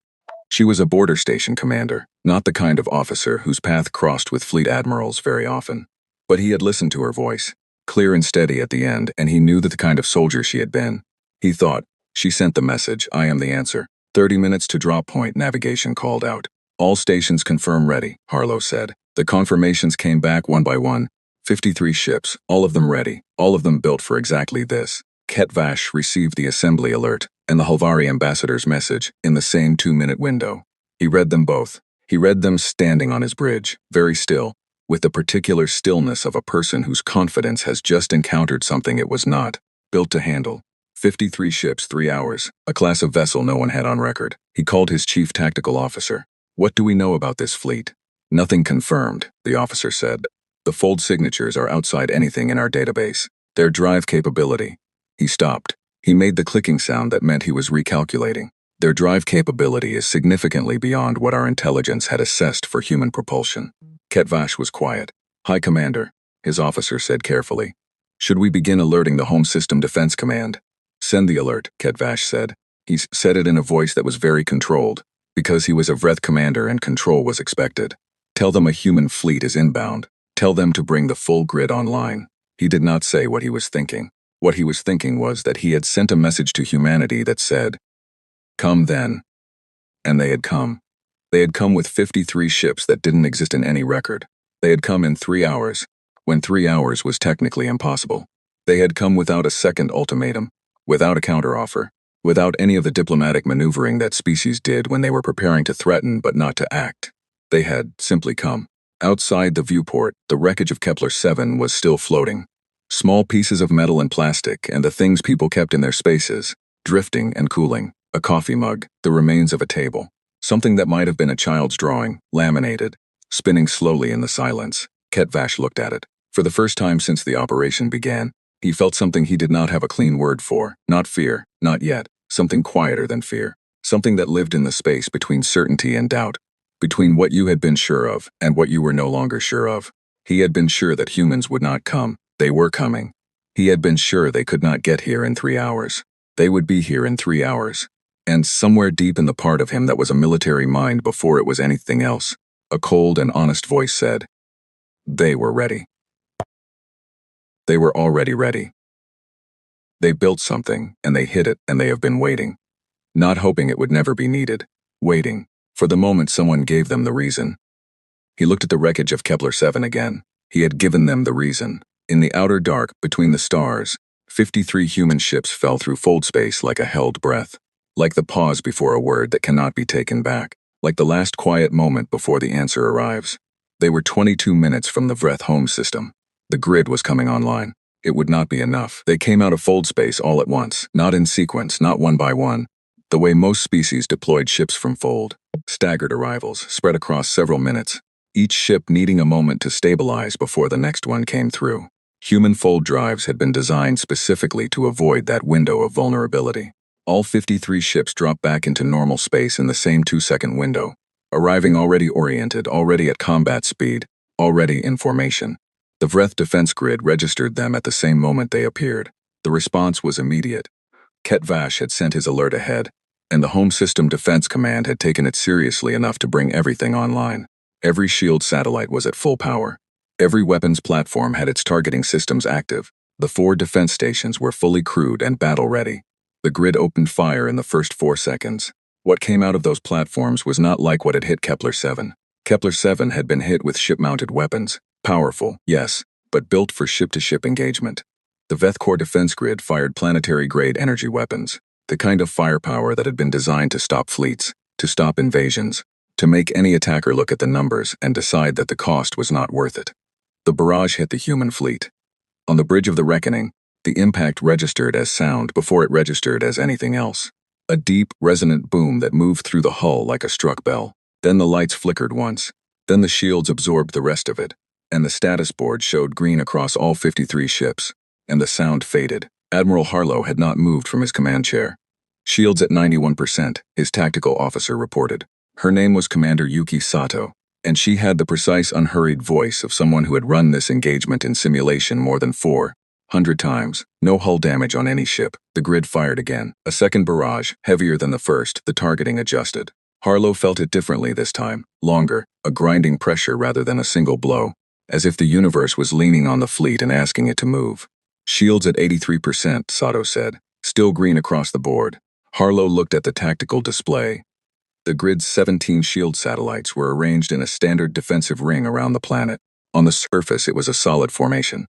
She was a border station commander, not the kind of officer whose path crossed with fleet admirals very often. But he had listened to her voice, clear and steady at the end, and he knew the kind of soldier she had been. He thought, she sent the message, I am the answer. 30 minutes to drop point, navigation called out. All stations confirm ready, Harlow said. The confirmations came back one by one. 53 ships, all of them ready, all of them built for exactly this. Ket Vash received the assembly alert and the Halvari ambassador's message in the same 2-minute window. He read them both. He read them standing on his bridge, very still, with the particular stillness of a person whose confidence has just encountered something it was not built to handle. 53 ships, 3 hours, a class of vessel no one had on record. He called his chief tactical officer. What do we know about this fleet? Nothing confirmed, the officer said. The fold signatures are outside anything in our database. Their drive capability. He stopped. He made the clicking sound that meant he was recalculating. Their drive capability is significantly beyond what our intelligence had assessed for human propulsion. Ket Vash was quiet. High Commander, his officer said carefully. Should we begin alerting the Home System Defense Command? Send the alert, Ket Vash said. He said it in a voice that was very controlled, because he was a Vreth commander and control was expected. Tell them a human fleet is inbound. Tell them to bring the full grid online. He did not say what he was thinking. What he was thinking was that he had sent a message to humanity that said, come then. And they had come. They had come with 53 ships that didn't exist in any record. They had come in 3 hours, when 3 hours was technically impossible. They had come without a second ultimatum, without a counteroffer, without any of the diplomatic maneuvering that species did when they were preparing to threaten but not to act. They had simply come. Outside the viewport, the wreckage of Kepler 7 was still floating. Small pieces of metal and plastic and the things people kept in their spaces, drifting and cooling, a coffee mug, the remains of a table. Something that might have been a child's drawing, laminated, spinning slowly in the silence. Ket Vash looked at it. For the first time since the operation began, he felt something he did not have a clean word for. Not fear, not yet. Something quieter than fear. Something that lived in the space between certainty and doubt. Between what you had been sure of and what you were no longer sure of. He had been sure that humans would not come. They were coming. He had been sure they could not get here in 3 hours. They would be here in 3 hours. And somewhere deep in the part of him that was a military mind before it was anything else, a cold and honest voice said, they were ready. They were already ready. They built something, and they hid it, and they have been waiting. Not hoping it would never be needed. Waiting. For the moment someone gave them the reason. He looked at the wreckage of Kepler-7 again. He had given them the reason. In the outer dark, between the stars, 53 human ships fell through fold space like a held breath. Like the pause before a word that cannot be taken back. Like the last quiet moment before the answer arrives. They were 22 minutes from the Vreth home system. The grid was coming online. It would not be enough. They came out of fold space all at once, not in sequence, not one by one. The way most species deployed ships from fold. Staggered arrivals, spread across several minutes. Each ship needing a moment to stabilize before the next one came through. Human fold drives had been designed specifically to avoid that window of vulnerability. All 53 ships dropped back into normal space in the same 2-second window, arriving already oriented, already at combat speed, already in formation. The Vreth defense grid registered them at the same moment they appeared. The response was immediate. Ket Vash had sent his alert ahead, and the Home System Defense Command had taken it seriously enough to bring everything online. Every shield satellite was at full power. Every weapons platform had its targeting systems active. The 4 defense stations were fully crewed and battle-ready. The grid opened fire in the first 4 seconds. What came out of those platforms was not like what had hit Kepler-7. Kepler-7 had been hit with ship-mounted weapons. Powerful, yes, but built for ship-to-ship engagement. The Vethkor defense grid fired planetary-grade energy weapons, the kind of firepower that had been designed to stop fleets, to stop invasions, to make any attacker look at the numbers and decide that the cost was not worth it. The barrage hit the human fleet. On the Bridge of the Reckoning, the impact registered as sound before it registered as anything else. A deep, resonant boom that moved through the hull like a struck bell. Then the lights flickered once. Then the shields absorbed the rest of it, and the status board showed green across all 53 ships. And the sound faded. Admiral Harlow had not moved from his command chair. Shields at 91%, his tactical officer reported. Her name was Commander Yuki Sato, and she had the precise, unhurried voice of someone who had run this engagement in simulation more than 400 times. No hull damage on any ship. The grid fired again. A second barrage, heavier than the first, the targeting adjusted. Harlow felt it differently this time, longer, a grinding pressure rather than a single blow, as if the universe was leaning on the fleet and asking it to move. Shields at 83%, Sato said, still green across the board. Harlow looked at the tactical display. The grid's 17 shield satellites were arranged in a standard defensive ring around the planet. On the surface, it was a solid formation.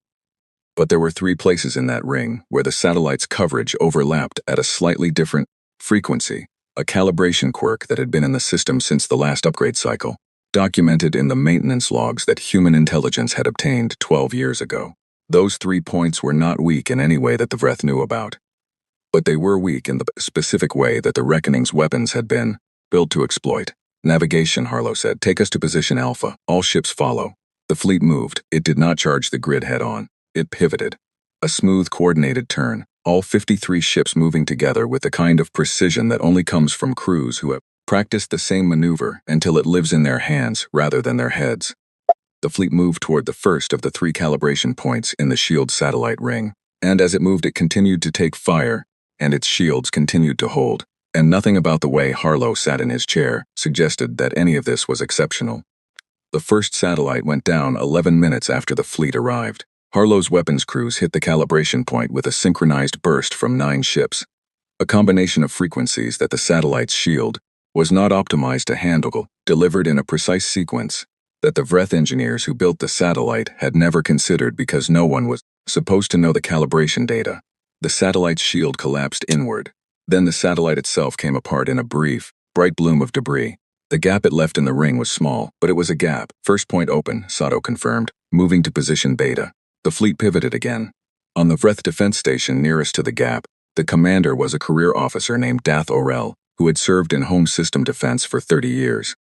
But there were 3 places in that ring where the satellite's coverage overlapped at a slightly different frequency, a calibration quirk that had been in the system since the last upgrade cycle, documented in the maintenance logs that human intelligence had obtained 12 years ago. Those 3 points were not weak in any way that the Vreth knew about. But they were weak in the specific way that the Reckoning's weapons had been built to exploit. Navigation, Harlow said. Take us to position Alpha. All ships follow. The fleet moved. It did not charge the grid head-on. It pivoted. A smooth, coordinated turn. All 53 ships moving together with the kind of precision that only comes from crews who have practiced the same maneuver until it lives in their hands rather than their heads. The fleet moved toward the first of the 3 calibration points in the shield satellite ring, and as it moved it continued to take fire, and its shields continued to hold, and nothing about the way Harlow sat in his chair suggested that any of this was exceptional. The first satellite went down 11 minutes after the fleet arrived. Harlow's weapons crews hit the calibration point with a synchronized burst from 9 ships, a combination of frequencies that the satellite's shield was not optimized to handle, delivered in a precise sequence that the Vreth engineers who built the satellite had never considered because no one was supposed to know the calibration data. The satellite's shield collapsed inward. Then the satellite itself came apart in a brief, bright bloom of debris. The gap it left in the ring was small, but it was a gap. First point open, Sato confirmed, moving to position Beta. The fleet pivoted again. On the Vreth defense station nearest to the gap, the commander was a career officer named Dath Orel, who had served in home system defense for 30 years.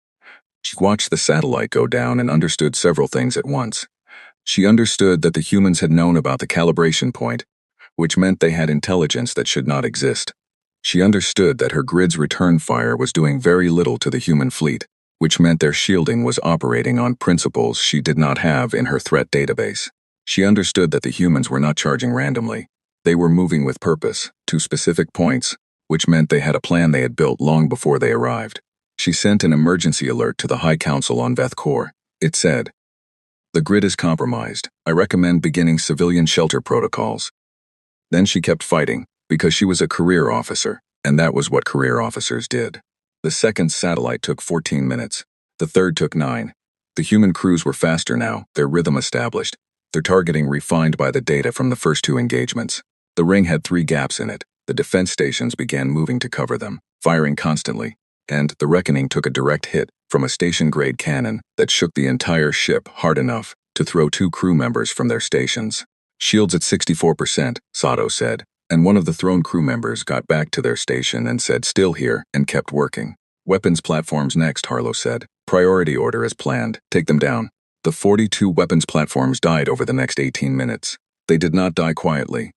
She watched the satellite go down and understood several things at once. She understood that the humans had known about the calibration point, which meant they had intelligence that should not exist. She understood that her grid's return fire was doing very little to the human fleet, which meant their shielding was operating on principles she did not have in her threat database. She understood that the humans were not charging randomly. They were moving with purpose, to specific points, which meant they had a plan they had built long before they arrived. She sent an emergency alert to the High Council on Veth Corps. It said, "The grid is compromised. I recommend beginning civilian shelter protocols." Then she kept fighting, because she was a career officer, and that was what career officers did. The second satellite took 14 minutes. The third took 9. The human crews were faster now, their rhythm established, their targeting refined by the data from the first 2 engagements. The ring had 3 gaps in it. The defense stations began moving to cover them, firing constantly, and the Reckoning took a direct hit from a station-grade cannon that shook the entire ship hard enough to throw 2 crew members from their stations. "Shields at 64%, Sato said, and one of the thrown crew members got back to their station and said, "Still here," and kept working. "Weapons platforms next," Harlow said. "Priority order as planned. Take them down." The 42 weapons platforms died over the next 18 minutes. They did not die quietly.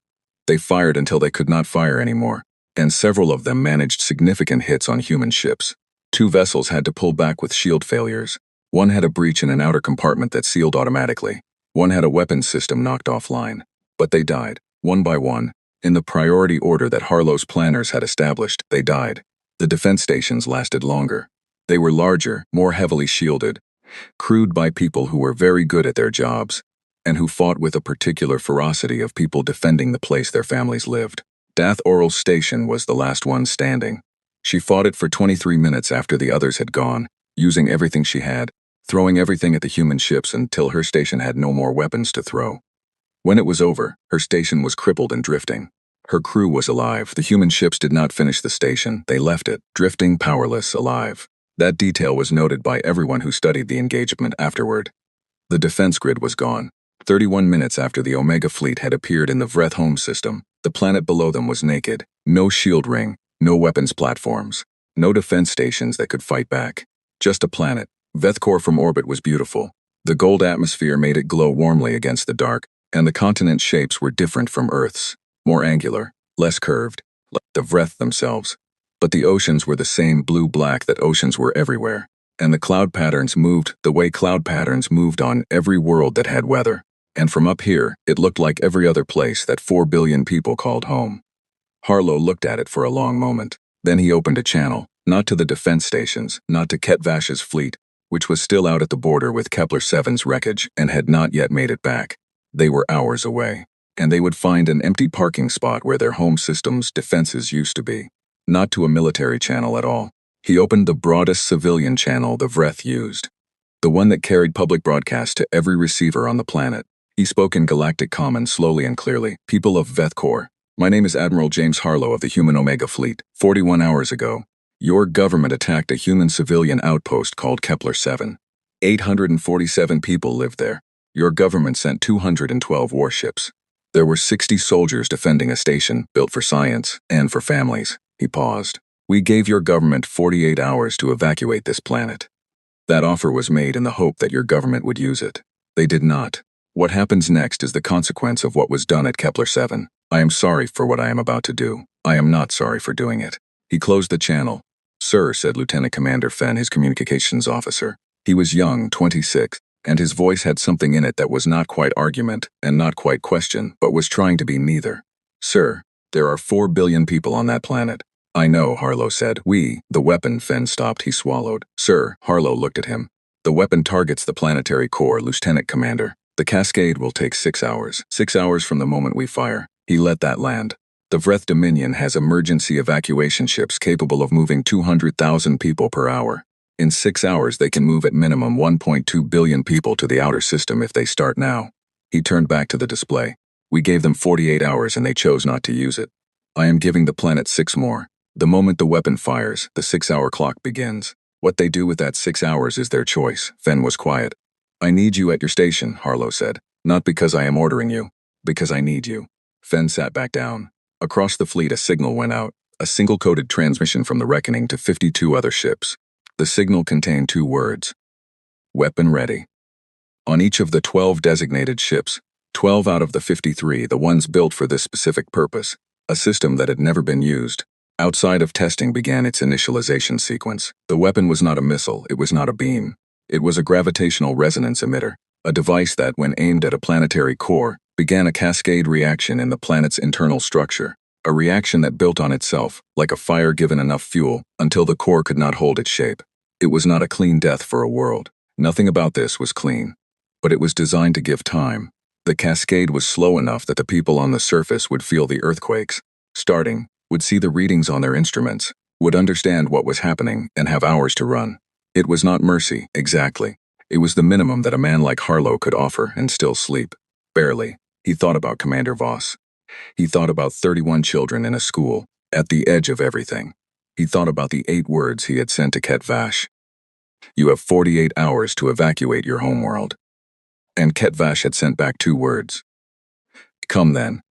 They fired until they could not fire anymore, and several of them managed significant hits on human ships. 2 vessels had to pull back with shield failures. One had a breach in an outer compartment that sealed automatically. One had a weapons system knocked offline. But they died, one by one. In the priority order that Harlow's planners had established, they died. The defense stations lasted longer. They were larger, more heavily shielded, crewed by people who were very good at their jobs, and who fought with a particular ferocity of people defending the place their families lived. Dath Oral Station was the last one standing. She fought it for 23 minutes after the others had gone, using everything she had, throwing everything at the human ships until her station had no more weapons to throw. When it was over, her station was crippled and drifting. Her crew was alive. The human ships did not finish the station. They left it, drifting, powerless, alive. That detail was noted by everyone who studied the engagement afterward. The defense grid was gone. 31 minutes after the Omega fleet had appeared in the Vreth home system, the planet below them was naked. No shield ring, no weapons platforms, no defense stations that could fight back. Just a planet. Veth Corps from orbit was beautiful. The gold atmosphere made it glow warmly against the dark, and the continent shapes were different from Earth's, more angular, less curved, like the Vreth themselves. But the oceans were the same blue-black that oceans were everywhere, and the cloud patterns moved the way cloud patterns moved on every world that had weather. And from up here, it looked like every other place that 4 billion people called home. Harlow looked at it for a long moment. Then he opened a channel, not to the defense stations, not to Ketvash's fleet, which was still out at the border with Kepler-7's wreckage and had not yet made it back. They were hours away, and they would find an empty parking spot where their home system's defenses used to be. Not to a military channel at all. He opened the broadest civilian channel the Vreth used, the one that carried public broadcast to every receiver on the planet. He spoke in Galactic Common slowly and clearly. "People of Veth Corps, my name is Admiral James Harlow of the Human Omega Fleet. 41 hours ago, your government attacked a human civilian outpost called Kepler-7. 847 people lived there. Your government sent 212 warships. There were 60 soldiers defending a station built for science and for families." He paused. "We gave your government 48 hours to evacuate this planet. That offer was made in the hope that your government would use it. They did not. What happens next is the consequence of what was done at Kepler-7. I am sorry for what I am about to do. I am not sorry for doing it." He closed the channel. "Sir," said Lieutenant Commander Fenn, his communications officer. He was young, 26, and his voice had something in it that was not quite argument and not quite question, but was trying to be neither. "Sir, there are 4 billion people on that planet." "I know," Harlow said. "We, the weapon," Fenn stopped. He swallowed. "Sir," Harlow looked at him. "The weapon targets the planetary core, Lieutenant Commander. The cascade will take 6 hours. 6 hours from the moment we fire." He let that land. "The Vreth Dominion has emergency evacuation ships capable of moving 200,000 people per hour. In 6 hours they can move at minimum 1.2 billion people to the outer system if they start now." He turned back to the display. "We gave them 48 hours and they chose not to use it. I am giving the planet 6 more. The moment the weapon fires, the 6-hour clock begins. What they do with that 6 hours is their choice." Fenn was quiet. "I need you at your station," Harlow said. "Not because I am ordering you, because I need you." Fenn sat back down. Across the fleet a signal went out, a single-coded transmission from the Reckoning to 52 other ships. The signal contained 2 words: "Weapon ready." On each of the 12 designated ships, 12 out of the 53, the ones built for this specific purpose, a system that had never been used, Outside of testing began its initialization sequence. The weapon was not a missile, it was not a beam. It was a gravitational resonance emitter, a device that, when aimed at a planetary core, began a cascade reaction in the planet's internal structure, a reaction that built on itself, like a fire given enough fuel, until the core could not hold its shape. It was not a clean death for a world. Nothing about this was clean. But it was designed to give time. The cascade was slow enough that the people on the surface would feel the earthquakes, starting, would see the readings on their instruments, would understand what was happening, and have hours to run. It was not mercy, exactly. It was the minimum that a man like Harlow could offer and still sleep. Barely. He thought about Commander Voss. He thought about 31 children in a school, at the edge of everything. He thought about the 8 words he had sent to Ket Vash. You have 48 hours to evacuate your homeworld. And Ket Vash had sent back 2 words. Come then.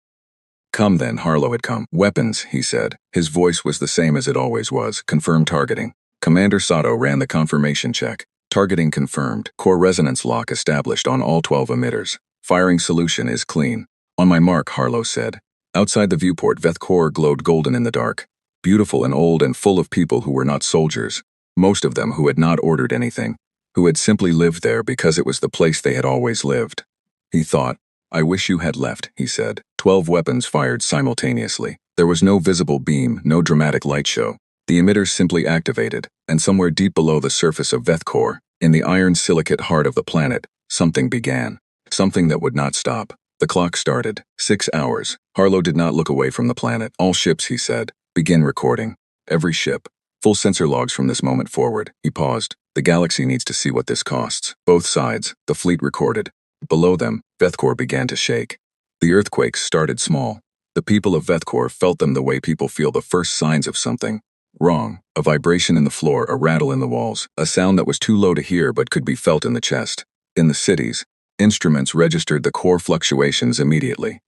Come then, Harlow had come. Weapons, he said. His voice was the same as it always was. Confirmed targeting. Commander Sato ran the confirmation check. Targeting confirmed. Core resonance lock established on all 12 emitters. Firing solution is clean. On my mark, Harlow said. Outside the viewport, Veth core glowed golden in the dark. Beautiful and old and full of people who were not soldiers. Most of them who had not ordered anything. Who had simply lived there because it was the place they had always lived. He thought. I wish you had left, he said. 12 weapons fired simultaneously. There was no visible beam, no dramatic light show. The emitters simply activated, and somewhere deep below the surface of Veth core, in the iron silicate heart of the planet, something began. Something that would not stop. The clock started. 6 hours. Harlow did not look away from the planet. All ships, he said. Begin recording. Every ship. Full sensor logs from this moment forward. He paused. The galaxy needs to see what this costs. Both sides. The fleet recorded. Below them, Veth core began to shake. The earthquakes started small. The people of Veth core felt them the way people feel the first signs of something wrong. A vibration in the floor, a rattle in the walls, a sound that was too low to hear but could be felt in the chest. In the cities, instruments registered the core fluctuations immediately.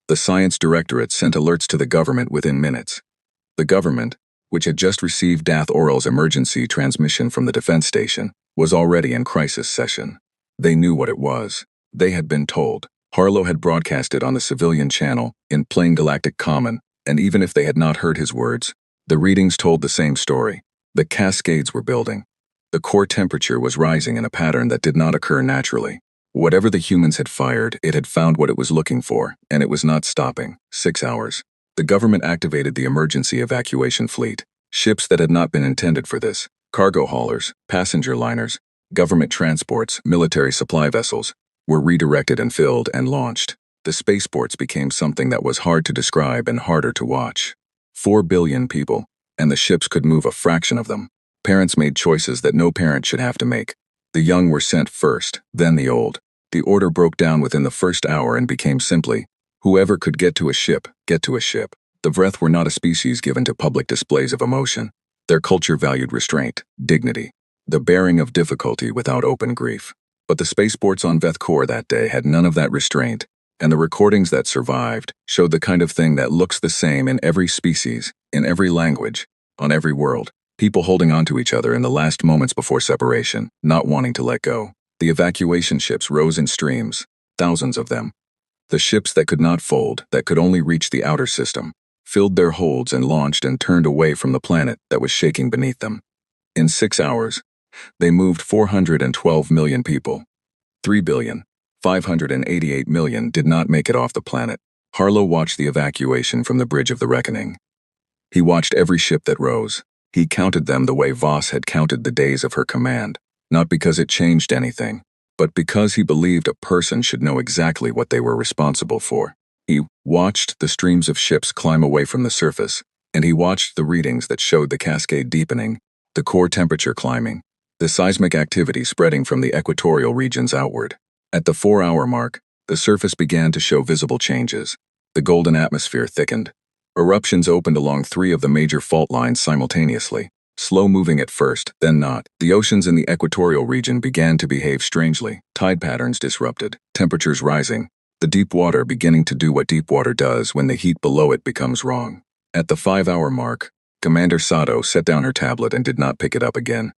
The science directorate sent alerts to the government within minutes. The government, which had just received Dath Oral's emergency transmission from the defense station, was already in crisis session. They knew what it was. They had been told. Harlow had broadcast it on the civilian channel, in plain galactic common, and even if they had not heard his words, the readings told the same story. The cascades were building. The core temperature was rising in a pattern that did not occur naturally. Whatever the humans had fired, it had found what it was looking for, and it was not stopping. 6 hours. The government activated the emergency evacuation fleet. Ships that had not been intended for this. Cargo haulers, passenger liners, government transports, military supply vessels, were redirected and filled and launched. The spaceports became something that was hard to describe and harder to watch. 4 billion people, and the ships could move a fraction of them. Parents made choices that no parent should have to make. The young were sent first, then the old. The order broke down within the first hour and became simply, whoever could get to a ship, get to a ship. The Vreth were not a species given to public displays of emotion. Their culture valued restraint, dignity, the bearing of difficulty without open grief. But the spaceports on Veth core that day had none of that restraint, and the recordings that survived showed the kind of thing that looks the same in every species, in every language, on every world. People holding on to each other in the last moments before separation, not wanting to let go. The evacuation ships rose in streams, thousands of them. The ships that could not fold, that could only reach the outer system, filled their holds and launched and turned away from the planet that was shaking beneath them. In 6 hours, they moved 412 million people. 3,588,000,000 did not make it off the planet. Harlow watched the evacuation from the Bridge of the Reckoning. He watched every ship that rose. He counted them the way Voss had counted the days of her command, not because it changed anything, but because he believed a person should know exactly what they were responsible for. He watched the streams of ships climb away from the surface, and he watched the readings that showed the cascade deepening, the core temperature climbing, the seismic activity spreading from the equatorial regions outward. At the 4-hour mark, the surface began to show visible changes. The golden atmosphere thickened. Eruptions opened along 3 of the major fault lines simultaneously, slow-moving at first, then not. The oceans in the equatorial region began to behave strangely, tide patterns disrupted, temperatures rising, the deep water beginning to do what deep water does when the heat below it becomes wrong. At the 5-hour mark, Commander Sato set down her tablet and did not pick it up again.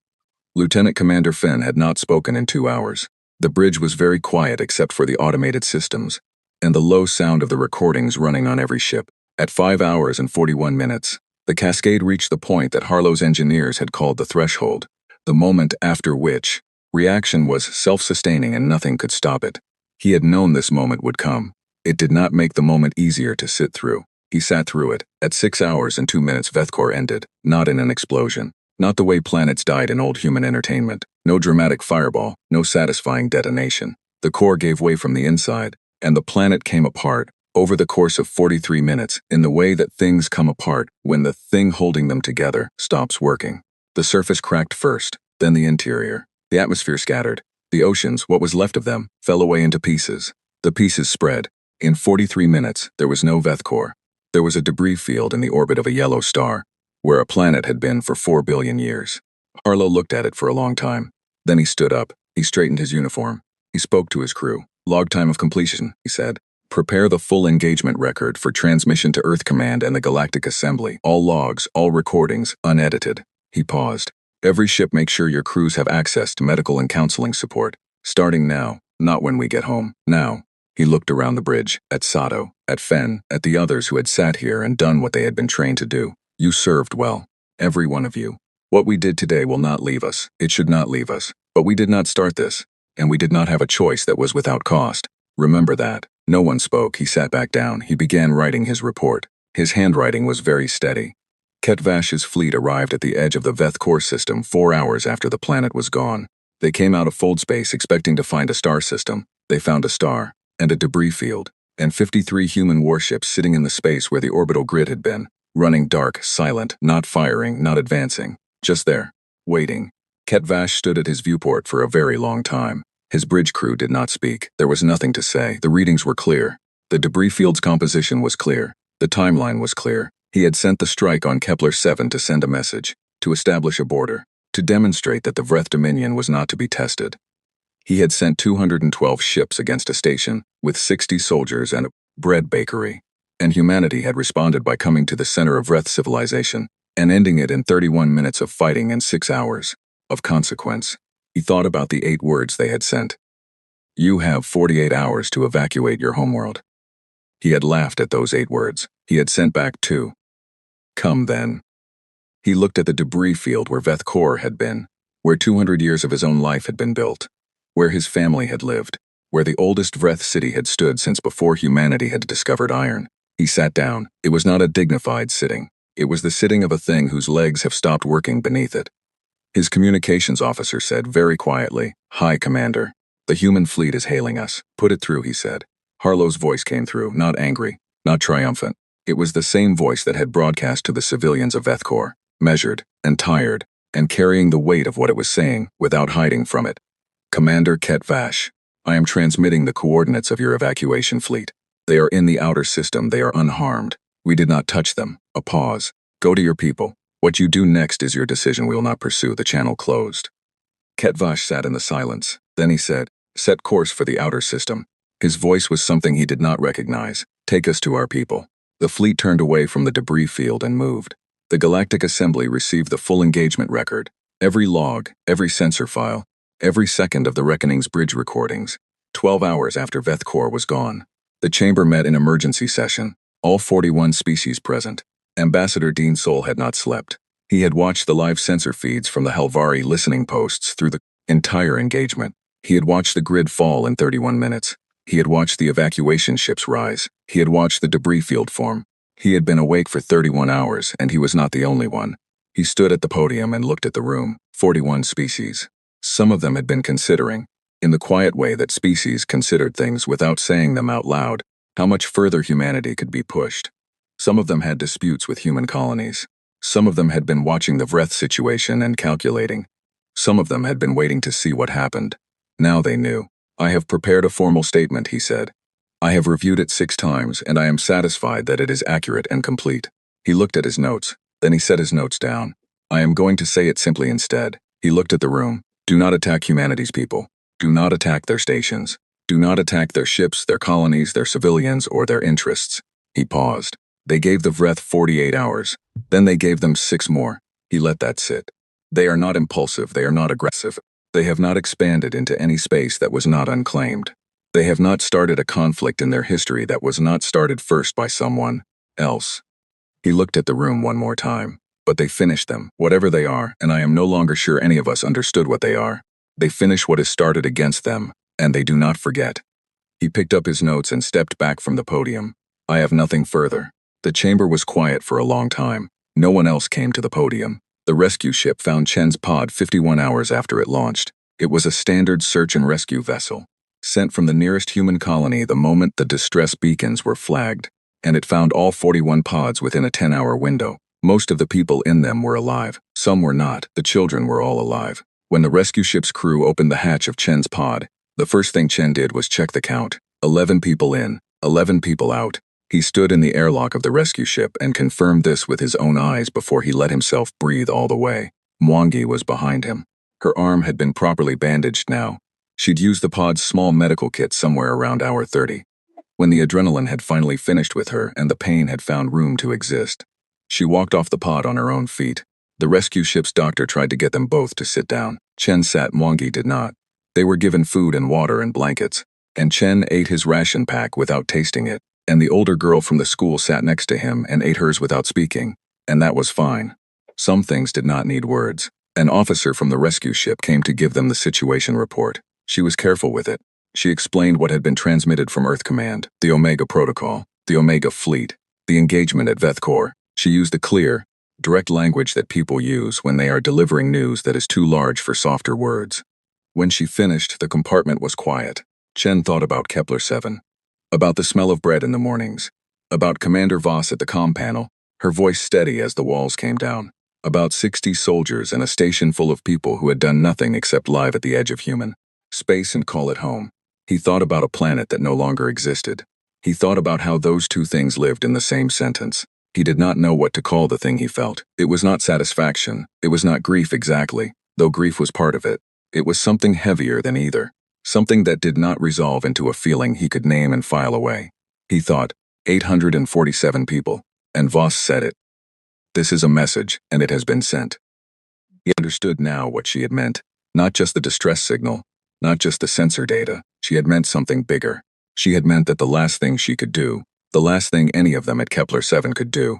Lieutenant Commander Finn had not spoken in 2 hours. The bridge was very quiet except for the automated systems, and the low sound of the recordings running on every ship. At 5 hours and 41 minutes, The cascade reached the point that Harlow's engineers had called the threshold, the moment after which reaction was self-sustaining and nothing could stop it. He had known this moment would come. It did not make the moment easier to sit through. He sat through it. At 6 hours and 2 minutes, Vethkor ended, not in an explosion. Not the way planets died in old human entertainment. No dramatic fireball, no satisfying detonation. The core gave way from the inside, and the planet came apart, over the course of 43 minutes, in the way that things come apart when the thing holding them together stops working. The surface cracked first, then the interior. The atmosphere scattered. The oceans, what was left of them, fell away into pieces. The pieces spread. In 43 minutes, there was no Vethkor. There was a debris field in the orbit of a yellow star, where a planet had been for 4 billion years. Harlow looked at it for a long time. Then he stood up. He straightened his uniform. He spoke to his crew. Log time of completion, he said. Prepare the full engagement record for transmission to Earth Command and the Galactic Assembly. All logs, all recordings, unedited. He paused. Every ship, make sure your crews have access to medical and counseling support. Starting now, not when we get home. Now. He looked around the bridge, at Sato, at Fen, at the others who had sat here and done what they had been trained to do. You served well. Every one of you. What we did today will not leave us. It should not leave us. But we did not start this. And we did not have a choice that was without cost. Remember that. No one spoke. He sat back down. He began writing his report. His handwriting was very steady. Ketvash's fleet arrived at the edge of the Vethkor system 4 hours after the planet was gone. They came out of fold space expecting to find a star system. They found a star, and a debris field, and 53 human warships sitting in the space where the orbital grid had been, running dark, silent, not firing, not advancing, just there, waiting. Ketvash stood at his viewport for a very long time. His bridge crew did not speak. There was nothing to say. The readings were clear. The debris field's composition was clear. The timeline was clear. He had sent the strike on Kepler 7 to send a message, to establish a border, to demonstrate that the Vreth Dominion was not to be tested. He had sent 212 ships against a station, with 60 soldiers and a bread bakery. And humanity had responded by coming to the center of Vreth civilization, and ending it in 31 minutes of fighting and 6 hours of consequence. He thought about the 8 words they had sent. You have 48 hours to evacuate your homeworld. He had laughed at those 8 words. He had sent back 2. Come then. He looked at the debris field where Vethkor had been, where 200 years of his own life had been built, where his family had lived, where the oldest Vreth city had stood since before humanity had discovered iron. He sat down. It was not a dignified sitting. It was the sitting of a thing whose legs have stopped working beneath it. His communications officer said very quietly, Hi, Commander. The human fleet is hailing us. Put it through, he said. Harlow's voice came through, not angry, not triumphant. It was the same voice that had broadcast to the civilians of Vethkor, measured and tired, and carrying the weight of what it was saying without hiding from it. Commander Ketvash, I am transmitting the coordinates of your evacuation fleet. They are in the outer system. They are unharmed. We did not touch them. A pause. Go to your people. What you do next is your decision. We will not pursue. The channel closed. Ketvash sat in the silence. Then he said, Set course for the outer system. His voice was something he did not recognize. Take us to our people. The fleet turned away from the debris field and moved. The Galactic Assembly received the full engagement record. Every log, every sensor file, every second of the Reckoning's bridge recordings. 12 hours after Vethkor was gone. The chamber met in emergency session. All 41 species present. Ambassador Dean Sol had not slept. He had watched the live sensor feeds from the Helvari listening posts through the entire engagement. He had watched the grid fall in 31 minutes. He had watched the evacuation ships rise. He had watched the debris field form. He had been awake for 31 hours, and he was not the only one. He stood at the podium and looked at the room. 41 species. Some of them had been considering, in the quiet way that species considered things without saying them out loud, how much further humanity could be pushed. Some of them had disputes with human colonies. Some of them had been watching the Vreth situation and calculating. Some of them had been waiting to see what happened. Now they knew. I have prepared a formal statement, he said. I have reviewed it 6 times, and I am satisfied that it is accurate and complete. He looked at his notes. Then he set his notes down. I am going to say it simply instead. He looked at the room. Do not attack humanity's people. Do not attack their stations. Do not attack their ships, their colonies, their civilians, or their interests. He paused. They gave the Vreth 48 hours. Then they gave them 6 more. He let that sit. They are not impulsive. They are not aggressive. They have not expanded into any space that was not unclaimed. They have not started a conflict in their history that was not started first by someone else. He looked at the room one more time. But they finished them, whatever they are, and I am no longer sure any of us understood what they are. They finish what is started against them, and they do not forget. He picked up his notes and stepped back from the podium. I have nothing further. The chamber was quiet for a long time. No one else came to the podium. The rescue ship found Chen's pod 51 hours after it launched. It was a standard search and rescue vessel, sent from the nearest human colony the moment the distress beacons were flagged, and it found all 41 pods within a 10-hour window. Most of the people in them were alive. Some were not. The children were all alive. When the rescue ship's crew opened the hatch of Chen's pod, the first thing Chen did was check the count. 11 people in, 11 people out. He stood in the airlock of the rescue ship and confirmed this with his own eyes before he let himself breathe all the way. Mwangi was behind him. Her arm had been properly bandaged now. She'd used the pod's small medical kit somewhere around hour 30. When the adrenaline had finally finished with her and the pain had found room to exist, she walked off the pod on her own feet. The rescue ship's doctor tried to get them both to sit down. Chen sat, Mwangi did not. They were given food and water and blankets, and Chen ate his ration pack without tasting it, and the older girl from the school sat next to him and ate hers without speaking, and that was fine. Some things did not need words. An officer from the rescue ship came to give them the situation report. She was careful with it. She explained what had been transmitted from Earth Command, the Omega Protocol, the Omega Fleet, the engagement at Vethkor. She used the clear, direct language that people use when they are delivering news that is too large for softer words. When she finished, the compartment was quiet. Chen thought about Kepler-7, about the smell of bread in the mornings, about Commander Voss at the comm panel, her voice steady as the walls came down, about 60 soldiers and a station full of people who had done nothing except live at the edge of human space and call it home. He thought about a planet that no longer existed. He thought about how those two things lived in the same sentence. He did not know what to call the thing he felt. It was not satisfaction. It was not grief exactly, though grief was part of it. It was something heavier than either. Something that did not resolve into a feeling he could name and file away. He thought, 847 people, and Voss said it. This is a message, and it has been sent. He understood now what she had meant. Not just the distress signal, not just the sensor data. She had meant something bigger. She had meant that the last thing she could do, the last thing any of them at Kepler-7 could do,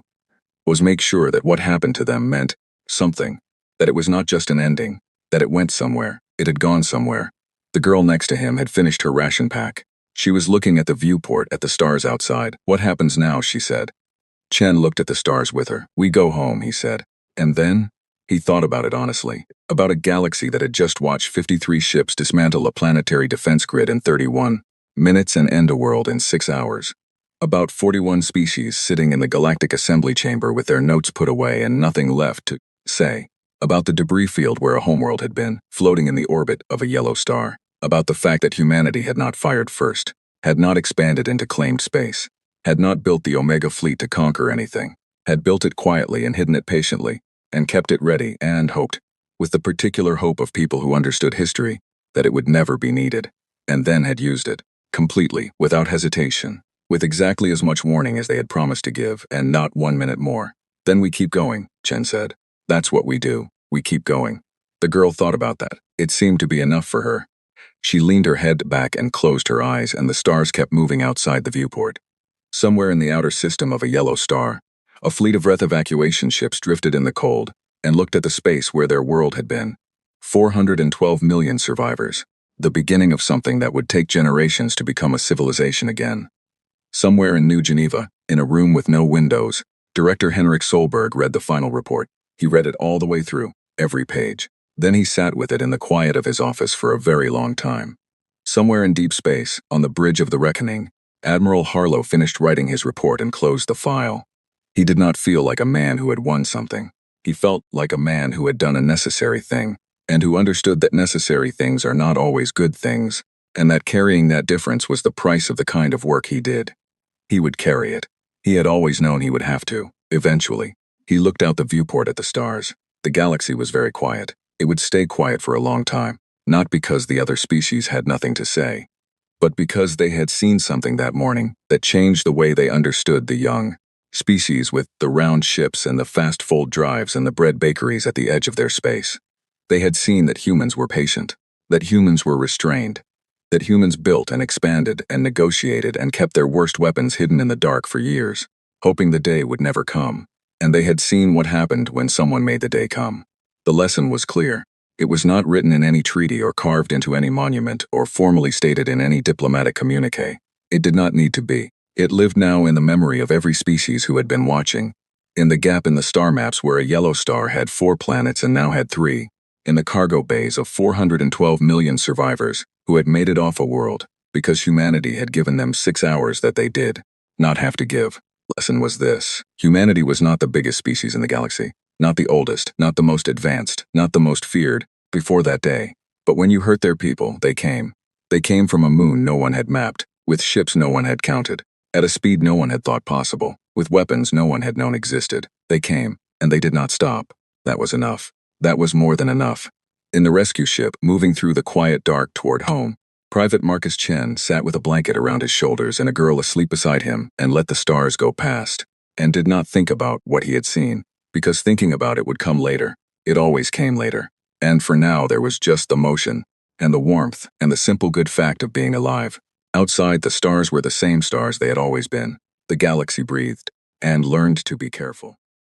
was make sure that what happened to them meant something, that it was not just an ending, that it went somewhere, it had gone somewhere. The girl next to him had finished her ration pack. She was looking at the viewport at the stars outside. What happens now, she said. Chen looked at the stars with her. We go home, he said. And then? He thought about it honestly, about a galaxy that had just watched 53 ships dismantle a planetary defense grid in 31 minutes and end a world in 6 hours. About 41 species sitting in the galactic assembly chamber with their notes put away and nothing left to say. About the debris field where a homeworld had been, floating in the orbit of a yellow star. About the fact that humanity had not fired first, had not expanded into claimed space, had not built the Omega fleet to conquer anything, had built it quietly and hidden it patiently, and kept it ready and hoped, with the particular hope of people who understood history, that it would never be needed, and then had used it, completely, without hesitation, with exactly as much warning as they had promised to give, and not 1 minute more. Then we keep going, Chen said. That's what we do. We keep going. The girl thought about that. It seemed to be enough for her. She leaned her head back and closed her eyes, and the stars kept moving outside the viewport. Somewhere in the outer system of a yellow star, a fleet of Wraith evacuation ships drifted in the cold and looked at the space where their world had been. 412 million survivors. The beginning of something that would take generations to become a civilization again. Somewhere in New Geneva, in a room with no windows, Director Henrik Solberg read the final report. He read it all the way through, every page. Then he sat with it in the quiet of his office for a very long time. Somewhere in deep space, on the bridge of the reckoning, Admiral Harlow finished writing his report and closed the file. He did not feel like a man who had won something. He felt like a man who had done a necessary thing, and who understood that necessary things are not always good things, and that carrying that difference was the price of the kind of work he did. He would carry it. He had always known he would have to, eventually. He looked out the viewport at the stars. The galaxy was very quiet. It would stay quiet for a long time, not because the other species had nothing to say, but because they had seen something that morning that changed the way they understood the young species with the round ships and the fast fold drives and the bread bakeries at the edge of their space. They had seen that humans were patient, that humans were restrained, that humans built and expanded and negotiated and kept their worst weapons hidden in the dark for years, hoping the day would never come. and they had seen what happened when someone made the day come. The lesson was clear. It was not written in any treaty or carved into any monument or formally stated in any diplomatic communique. It did not need to be. It lived now in the memory of every species who had been watching. In the gap in the star maps where a yellow star had 4 planets and now had 3. In the cargo bays of 412 million survivors who had made it off a world because humanity had given them 6 hours that they did not have to give. Lesson was this: humanity was not the biggest species in the galaxy, not the oldest, not the most advanced, not the most feared before that day. But when you hurt their people, they came. They came from a moon no one had mapped, with ships no one had counted, at a speed no one had thought possible, with weapons no one had known existed. They came, and they did not stop. That was enough. That was more than enough. In the rescue ship, moving through the quiet dark toward home, Private Marcus Chen sat with a blanket around his shoulders and a girl asleep beside him and let the stars go past, and did not think about what he had seen, because thinking about it would come later. It always came later. And for now there was just the motion, and the warmth, and the simple good fact of being alive. Outside, the stars were the same stars they had always been. The galaxy breathed, and learned to be careful.